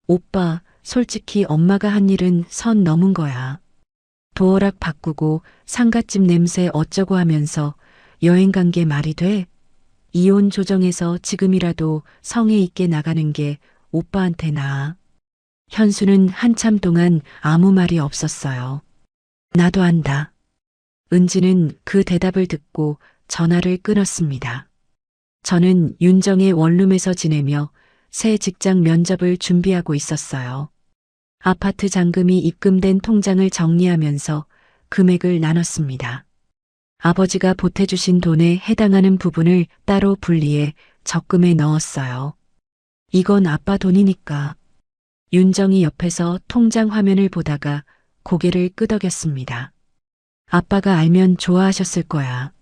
오빠, 솔직히 엄마가 한 일은 선 넘은 거야. 도어락 바꾸고 상갓집 냄새 어쩌고 하면서 여행 간 게 말이 돼? 이혼 조정에서 지금이라도 성에 있게 나가는 게 오빠한테 나아. 현수는 한참 동안 아무 말이 없었어요. 나도 안다. 은지는 그 대답을 듣고 전화를 끊었습니다. 저는 윤정의 원룸에서 지내며 새 직장 면접을 준비하고 있었어요. 아파트 잔금이 입금된 통장을 정리하면서 금액을 나눴습니다. 아버지가 보태주신 돈에 해당하는 부분을 따로 분리해 적금에 넣었어요. 이건 아빠 돈이니까. 윤정이 옆에서 통장 화면을 보다가 고개를 끄덕였습니다. 아빠가 알면 좋아하셨을 거야.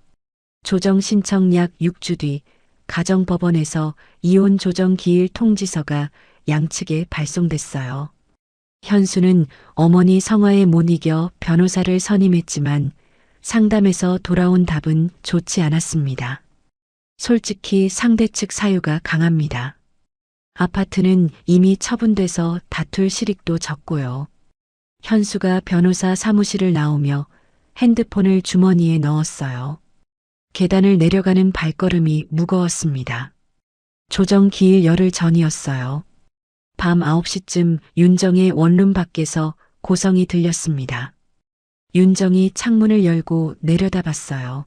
조정 신청 약 6주 뒤 가정법원에서 이혼 조정 기일 통지서가 양측에 발송됐어요. 현수는 어머니 성화에 못 이겨 변호사를 선임했지만 상담에서 돌아온 답은 좋지 않았습니다. 솔직히 상대 측 사유가 강합니다. 아파트는 이미 처분돼서 다툴 실익도 적고요. 현수가 변호사 사무실을 나오며 핸드폰을 주머니에 넣었어요. 계단을 내려가는 발걸음이 무거웠습니다. 조정 기일 열흘 전이었어요. 밤 9시쯤 윤정의 원룸 밖에서 고성이 들렸습니다. 윤정이 창문을 열고 내려다봤어요.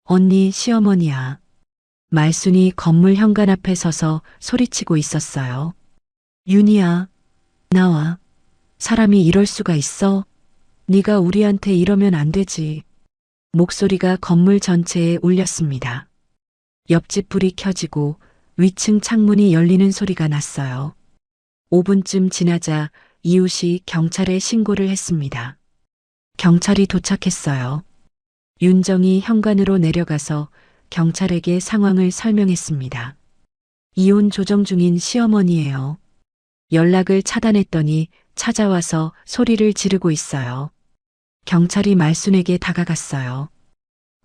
언니 시어머니야. 말순이 건물 현관 앞에 서서 소리치고 있었어요. 윤희야, 나와. 사람이 이럴 수가 있어? 네가 우리한테 이러면 안 되지. 목소리가 건물 전체에 울렸습니다. 옆집 불이 켜지고 위층 창문이 열리는 소리가 났어요. 5분쯤 지나자 이웃이 경찰에 신고를 했습니다. 경찰이 도착했어요. 윤정이 현관으로 내려가서 경찰에게 상황을 설명했습니다. 이혼 조정 중인 시어머니예요. 연락을 차단했더니 찾아와서 소리를 지르고 있어요. 경찰이 말순에게 다가갔어요.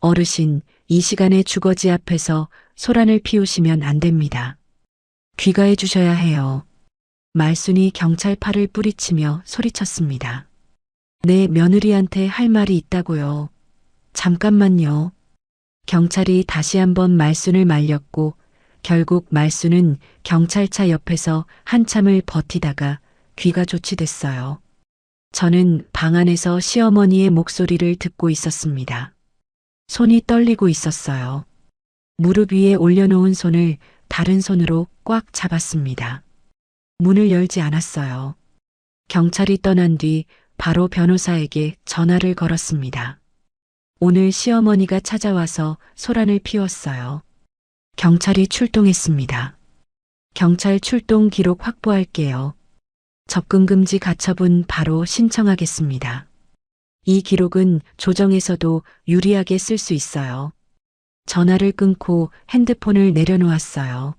어르신, 이 시간에 주거지 앞에서 소란을 피우시면 안 됩니다. 귀가해 주셔야 해요. 말순이 경찰 팔을 뿌리치며 소리쳤습니다. 내 며느리한테 할 말이 있다고요. 잠깐만요. 경찰이 다시 한번 말순을 말렸고 결국 말순은 경찰차 옆에서 한참을 버티다가 귀가 조치됐어요. 저는 방 안에서 시어머니의 목소리를 듣고 있었습니다. 손이 떨리고 있었어요. 무릎 위에 올려놓은 손을 다른 손으로 꽉 잡았습니다. 문을 열지 않았어요. 경찰이 떠난 뒤 바로 변호사에게 전화를 걸었습니다. 오늘 시어머니가 찾아와서 소란을 피웠어요. 경찰이 출동했습니다. 경찰 출동 기록 확보할게요. 접근금지 가처분 바로 신청하겠습니다. 이 기록은 조정에서도 유리하게 쓸 수 있어요. 전화를 끊고 핸드폰을 내려놓았어요.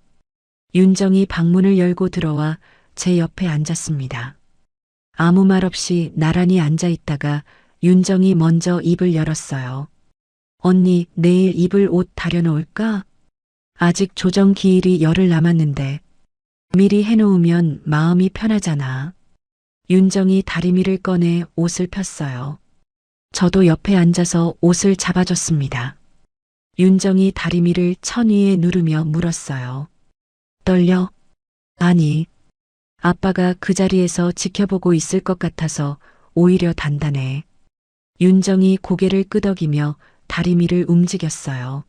윤정이 방문을 열고 들어와 제 옆에 앉았습니다. 아무 말 없이 나란히 앉아 있다가 윤정이 먼저 입을 열었어요. 언니, 내일 입을 옷 다려놓을까? 아직 조정 기일이 열흘 남았는데 미리 해놓으면 마음이 편하잖아. 윤정이 다리미를 꺼내 옷을 폈어요. 저도 옆에 앉아서 옷을 잡아줬습니다. 윤정이 다리미를 천 위에 누르며 물었어요. 떨려? 아니. 아빠가 그 자리에서 지켜보고 있을 것 같아서 오히려 단단해. 윤정이 고개를 끄덕이며 다리미를 움직였어요.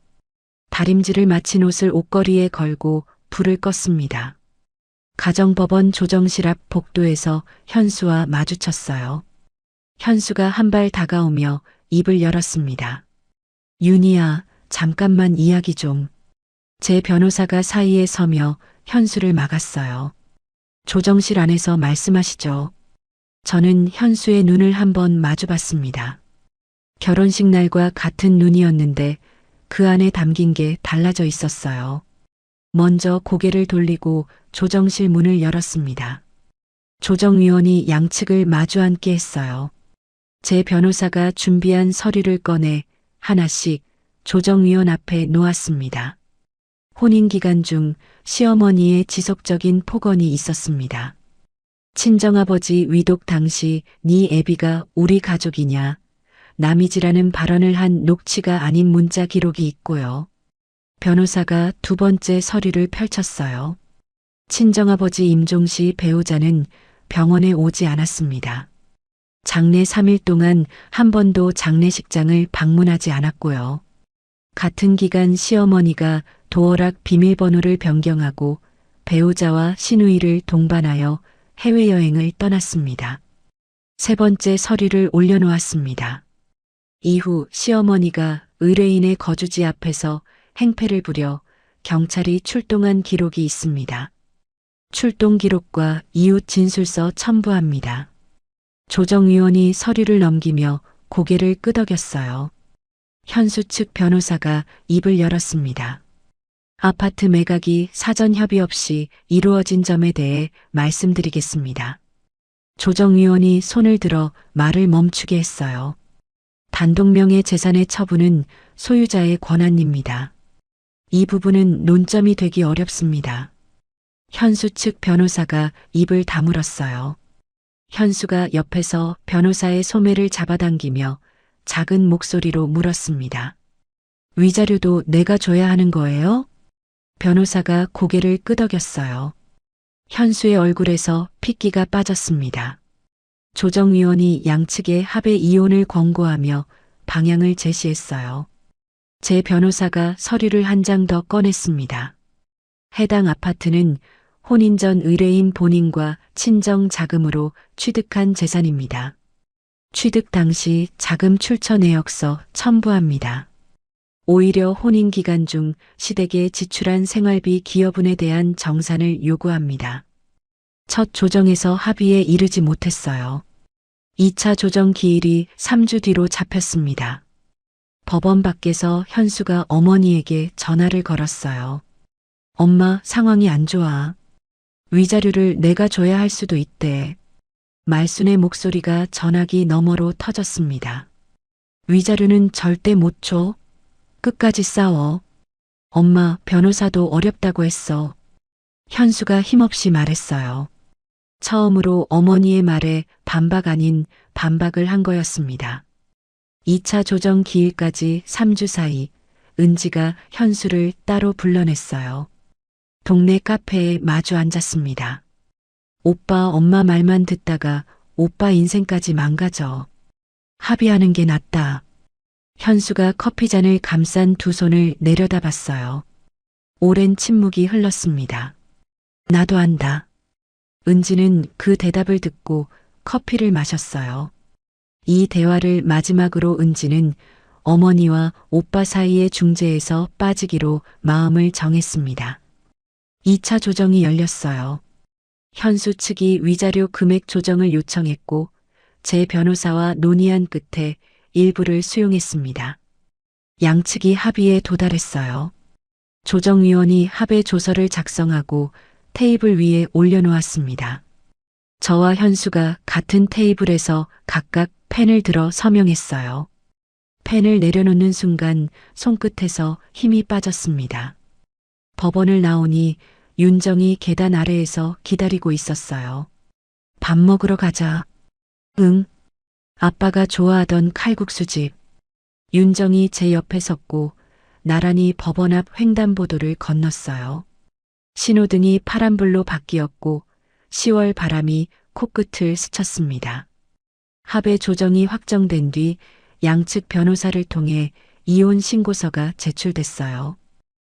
다림질을 마친 옷을 옷걸이에 걸고 불을 껐습니다. 가정법원 조정실 앞 복도에서 현수와 마주쳤어요. 현수가 한 발 다가오며 입을 열었습니다. 윤희야, 잠깐만 이야기 좀. 제 변호사가 사이에 서며 현수를 막았어요. 조정실 안에서 말씀하시죠. 저는 현수의 눈을 한번 마주봤습니다. 결혼식 날과 같은 눈이었는데 그 안에 담긴 게 달라져 있었어요. 먼저 고개를 돌리고 조정실 문을 열었습니다. 조정위원이 양측을 마주 앉게 했어요. 제 변호사가 준비한 서류를 꺼내 하나씩 조정위원 앞에 놓았습니다. 혼인 기간 중 시어머니의 지속적인 폭언이 있었습니다. 친정아버지 위독 당시 네 애비가 우리 가족이냐, 남이지라는 발언을 한 녹취가 아닌 문자 기록이 있고요. 변호사가 두 번째 서류를 펼쳤어요. 친정아버지 임종시 배우자는 병원에 오지 않았습니다. 장례 3일 동안 한 번도 장례식장을 방문하지 않았고요. 같은 기간 시어머니가 도어락 비밀번호를 변경하고 배우자와 시누이를 동반하여 해외여행을 떠났습니다. 세 번째 서류를 올려놓았습니다. 이후 시어머니가 의뢰인의 거주지 앞에서 행패를 부려 경찰이 출동한 기록이 있습니다. 출동 기록과 이웃 진술서 첨부합니다. 조정위원이 서류를 넘기며 고개를 끄덕였어요. 현수 측 변호사가 입을 열었습니다. 아파트 매각이 사전 협의 없이 이루어진 점에 대해 말씀드리겠습니다. 조정위원이 손을 들어 말을 멈추게 했어요. 단독명의 재산의 처분은 소유자의 권한입니다. 이 부분은 논점이 되기 어렵습니다. 현수 측 변호사가 입을 다물었어요. 현수가 옆에서 변호사의 소매를 잡아당기며 작은 목소리로 물었습니다. 위자료도 내가 줘야 하는 거예요? 변호사가 고개를 끄덕였어요. 현수의 얼굴에서 핏기가 빠졌습니다. 조정위원이 양측의 합의 이혼을 권고하며 방향을 제시했어요. 제 변호사가 서류를 한 장 더 꺼냈습니다. 해당 아파트는 혼인 전 의뢰인 본인과 친정 자금으로 취득한 재산입니다. 취득 당시 자금 출처 내역서 첨부합니다. 오히려 혼인 기간 중 시댁에 지출한 생활비 기여분에 대한 정산을 요구합니다. 첫 조정에서 합의에 이르지 못했어요. 2차 조정 기일이 3주 뒤로 잡혔습니다. 법원 밖에서 현수가 어머니에게 전화를 걸었어요. 엄마, 상황이 안 좋아. 위자료를 내가 줘야 할 수도 있대. 말순의 목소리가 전화기 너머로 터졌습니다. 위자료는 절대 못 줘. 끝까지 싸워. 엄마, 변호사도 어렵다고 했어. 현수가 힘없이 말했어요. 처음으로 어머니의 말에 반박 아닌 반박을 한 거였습니다. 2차 조정 기일까지 3주 사이 은지가 현수를 따로 불러냈어요. 동네 카페에 마주 앉았습니다. 오빠, 엄마 말만 듣다가 오빠 인생까지 망가져. 합의하는 게 낫다. 현수가 커피잔을 감싼 두 손을 내려다봤어요. 오랜 침묵이 흘렀습니다. 나도 안다. 은지는 그 대답을 듣고 커피를 마셨어요. 이 대화를 마지막으로 은지는 어머니와 오빠 사이의 중재에서 빠지기로 마음을 정했습니다. 2차 조정이 열렸어요. 현수 측이 위자료 금액 조정을 요청했고 제 변호사와 논의한 끝에 일부를 수용했습니다. 양측이 합의에 도달했어요. 조정위원이 합의 조서를 작성하고 테이블 위에 올려놓았습니다. 저와 현수가 같은 테이블에서 각각 펜을 들어 서명했어요. 펜을 내려놓는 순간 손끝에서 힘이 빠졌습니다. 법원을 나오니 윤정이 계단 아래에서 기다리고 있었어요. 밥 먹으러 가자. 응. 아빠가 좋아하던 칼국수집. 윤정이 제 옆에 섰고 나란히 법원 앞 횡단보도를 건넜어요. 신호등이 파란불로 바뀌었고 10월 바람이 코끝을 스쳤습니다. 합의 조정이 확정된 뒤 양측 변호사를 통해 이혼 신고서가 제출됐어요.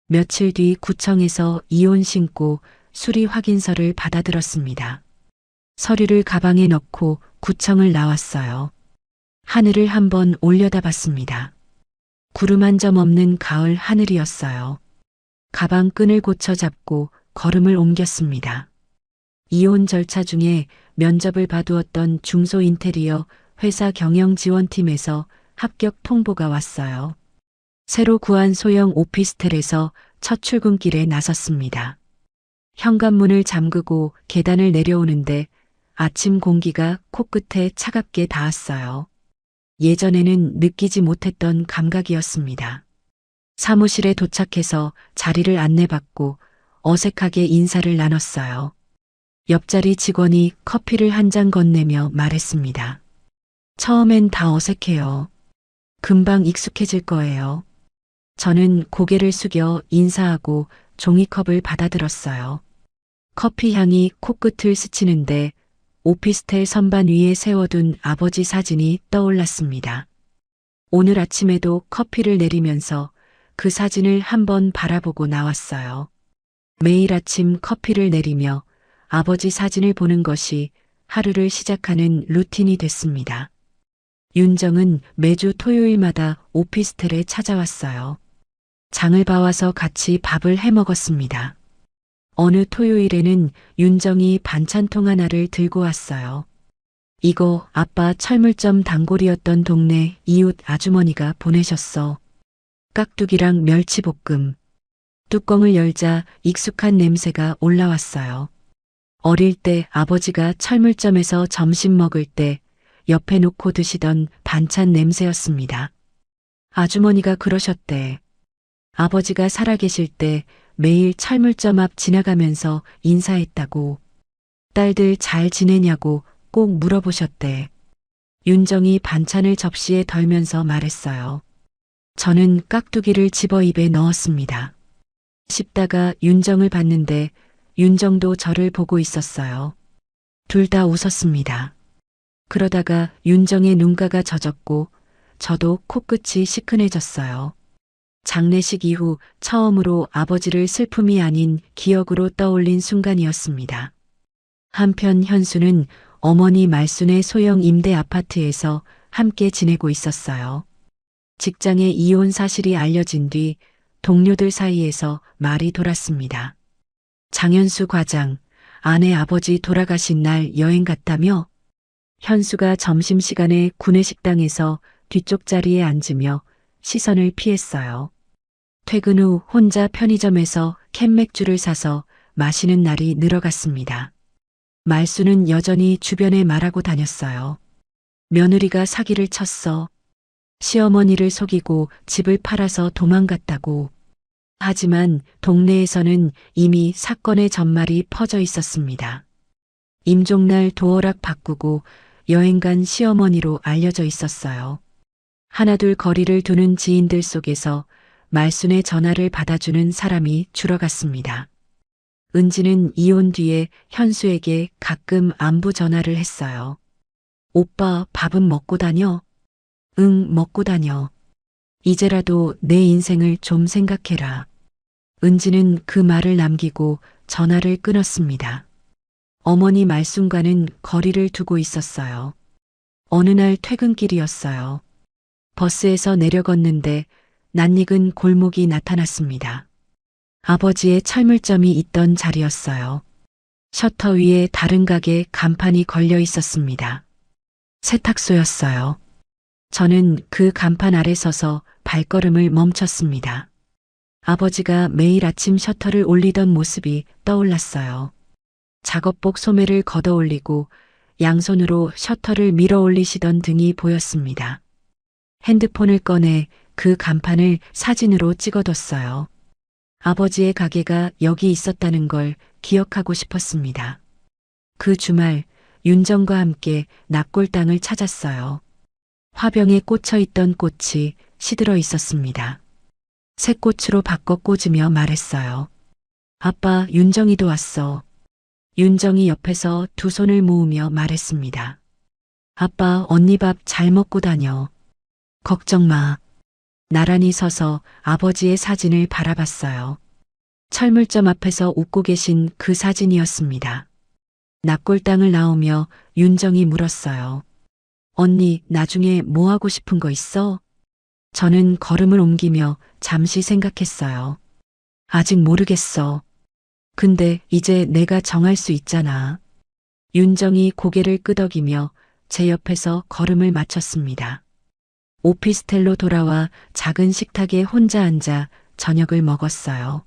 며칠 뒤 구청에서 이혼 신고 수리 확인서를 받아들었습니다. 서류를 가방에 넣고 구청을 나왔어요. 하늘을 한번 올려다봤습니다. 구름 한 점 없는 가을 하늘이었어요. 가방 끈을 고쳐 잡고 걸음을 옮겼습니다. 이혼 절차 중에 면접을 봐두었던 중소인테리어 회사 경영지원팀에서 합격 통보가 왔어요. 새로 구한 소형 오피스텔에서 첫 출근길에 나섰습니다. 현관문을 잠그고 계단을 내려오는데 아침 공기가 코끝에 차갑게 닿았어요. 예전에는 느끼지 못했던 감각이었습니다. 사무실에 도착해서 자리를 안내받고 어색하게 인사를 나눴어요. 옆자리 직원이 커피를 한 잔 건네며 말했습니다. 처음엔 다 어색해요. 금방 익숙해질 거예요. 저는 고개를 숙여 인사하고 종이컵을 받아들었어요. 커피 향이 코끝을 스치는데 오피스텔 선반 위에 세워둔 아버지 사진이 떠올랐습니다. 오늘 아침에도 커피를 내리면서 그 사진을 한번 바라보고 나왔어요. 매일 아침 커피를 내리며 아버지 사진을 보는 것이 하루를 시작하는 루틴이 됐습니다. 윤정은 매주 토요일마다 오피스텔에 찾아왔어요. 장을 봐와서 같이 밥을 해 먹었습니다. 어느 토요일에는 윤정이 반찬통 하나를 들고 왔어요. 이거 아빠 철물점 단골이었던 동네 이웃 아주머니가 보내셨어. 깍두기랑 멸치볶음. 뚜껑을 열자 익숙한 냄새가 올라왔어요. 어릴 때 아버지가 철물점에서 점심 먹을 때 옆에 놓고 드시던 반찬 냄새였습니다. 아주머니가 그러셨대. 아버지가 살아계실 때 매일 철물점 앞 지나가면서 인사했다고. 딸들 잘 지내냐고 꼭 물어보셨대. 윤정이 반찬을 접시에 덜면서 말했어요. 저는 깍두기를 집어 입에 넣었습니다. 씹다가 윤정을 봤는데 윤정도 저를 보고 있었어요. 둘 다 웃었습니다. 그러다가 윤정의 눈가가 젖었고 저도 코끝이 시큰해졌어요. 장례식 이후 처음으로 아버지를 슬픔이 아닌 기억으로 떠올린 순간이었습니다. 한편 현수는 어머니 말순의 소형 임대 아파트에서 함께 지내고 있었어요. 직장의 이혼 사실이 알려진 뒤 동료들 사이에서 말이 돌았습니다. 장현수 과장, 아내 아버지 돌아가신 날 여행 갔다며? 현수가 점심시간에 구내식당에서 뒤쪽 자리에 앉으며 시선을 피했어요. 퇴근 후 혼자 편의점에서 캔맥주를 사서 마시는 날이 늘어갔습니다. 말수는 여전히 주변에 말하고 다녔어요. 며느리가 사기를 쳤어. 시어머니를 속이고 집을 팔아서 도망갔다고. 하지만 동네에서는 이미 사건의 전말이 퍼져 있었습니다. 임종날 도어락 바꾸고 여행 간 시어머니로 알려져 있었어요. 하나둘 거리를 두는 지인들 속에서 말순의 전화를 받아주는 사람이 줄어갔습니다. 은지는 이혼 뒤에 현수에게 가끔 안부 전화를 했어요. 오빠 밥은 먹고 다녀? 응, 먹고 다녀. 이제라도 내 인생을 좀 생각해라. 은지는 그 말을 남기고 전화를 끊었습니다. 어머니 말순과는 거리를 두고 있었어요. 어느 날 퇴근길이었어요. 버스에서 내려갔는데 낯익은 골목이 나타났습니다. 아버지의 철물점이 있던 자리였어요. 셔터 위에 다른 가게 간판이 걸려 있었습니다. 세탁소였어요. 저는 그 간판 아래 서서 발걸음을 멈췄습니다. 아버지가 매일 아침 셔터를 올리던 모습이 떠올랐어요. 작업복 소매를 걷어 올리고 양손으로 셔터를 밀어 올리시던 등이 보였습니다. 핸드폰을 꺼내 그 간판을 사진으로 찍어뒀어요. 아버지의 가게가 여기 있었다는 걸 기억하고 싶었습니다. 그 주말 윤정과 함께 납골당을 찾았어요. 화병에 꽂혀 있던 꽃이 시들어 있었습니다. 새 꽃으로 바꿔 꽂으며 말했어요. 아빠, 윤정이도 왔어. 윤정이 옆에서 두 손을 모으며 말했습니다. 아빠, 언니 밥 잘 먹고 다녀. 걱정 마. 나란히 서서 아버지의 사진을 바라봤어요. 철물점 앞에서 웃고 계신 그 사진이었습니다. 납골당을 나오며 윤정이 물었어요. 언니, 나중에 뭐 하고 싶은 거 있어? 저는 걸음을 옮기며 잠시 생각했어요. 아직 모르겠어. 근데 이제 내가 정할 수 있잖아. 윤정이 고개를 끄덕이며 제 옆에서 걸음을 맞췄습니다. 오피스텔로 돌아와 작은 식탁에 혼자 앉아 저녁을 먹었어요.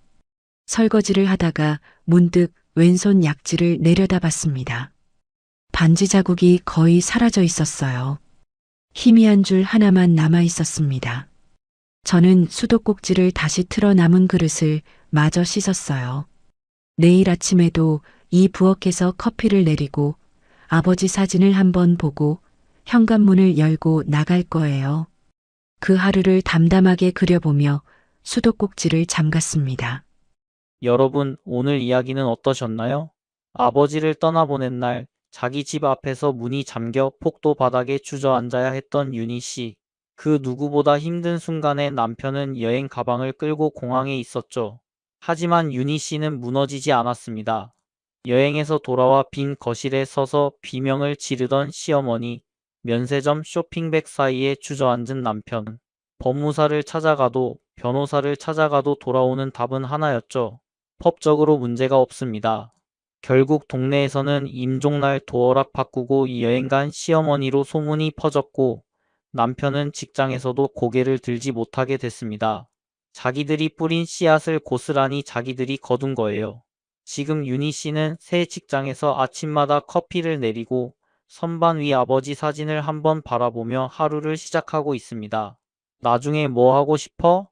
설거지를 하다가 문득 왼손 약지를 내려다봤습니다. 반지 자국이 거의 사라져 있었어요. 희미한 줄 하나만 남아 있었습니다. 저는 수도꼭지를 다시 틀어 남은 그릇을 마저 씻었어요. 내일 아침에도 이 부엌에서 커피를 내리고 아버지 사진을 한번 보고 현관문을 열고 나갈 거예요. 그 하루를 담담하게 그려보며 수도꼭지를 잠갔습니다. 여러분, 오늘 이야기는 어떠셨나요? 아버지를 떠나보낸 날, 자기 집 앞에서 문이 잠겨 폭도 바닥에 주저앉아야 했던 윤희 씨. 그 누구보다 힘든 순간에 남편은 여행 가방을 끌고 공항에 있었죠. 하지만 윤희 씨는 무너지지 않았습니다. 여행에서 돌아와 빈 거실에 서서 비명을 지르던 시어머니, 면세점 쇼핑백 사이에 주저앉은 남편. 법무사를 찾아가도 변호사를 찾아가도 돌아오는 답은 하나였죠. 법적으로 문제가 없습니다. 결국 동네에서는 임종날 도어락 바꾸고 여행 간 시어머니로 소문이 퍼졌고 남편은 직장에서도 고개를 들지 못하게 됐습니다. 자기들이 뿌린 씨앗을 고스란히 자기들이 거둔 거예요. 지금 윤희 씨는 새 직장에서 아침마다 커피를 내리고 선반 위 아버지 사진을 한번 바라보며 하루를 시작하고 있습니다. 나중에 뭐 하고 싶어?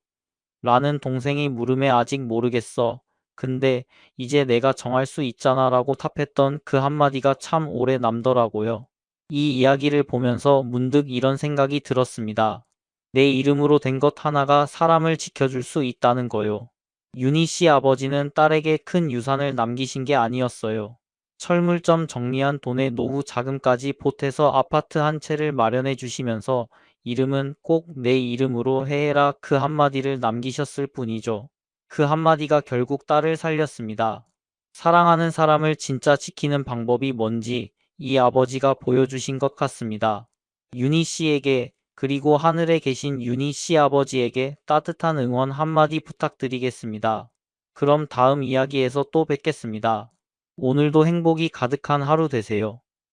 라는 동생이 물음에 아직 모르겠어. 근데 이제 내가 정할 수 있잖아 라고 답했던 그 한마디가 참 오래 남더라고요. 이 이야기를 보면서 문득 이런 생각이 들었습니다. 내 이름으로 된 것 하나가 사람을 지켜줄 수 있다는 거요. 윤희 씨 아버지는 딸에게 큰 유산을 남기신 게 아니었어요. 철물점 정리한 돈에 노후 자금까지 보태서 아파트 한 채를 마련해 주시면서 이름은 꼭 내 이름으로 해라 그 한마디를 남기셨을 뿐이죠. 그 한마디가 결국 딸을 살렸습니다. 사랑하는 사람을 진짜 지키는 방법이 뭔지 이 아버지가 보여주신 것 같습니다. 윤희 씨에게 그리고 하늘에 계신 윤희 씨 아버지에게 따뜻한 응원 한마디 부탁드리겠습니다. 그럼 다음 이야기에서 또 뵙겠습니다. 오늘도 행복이 가득한 하루 되세요.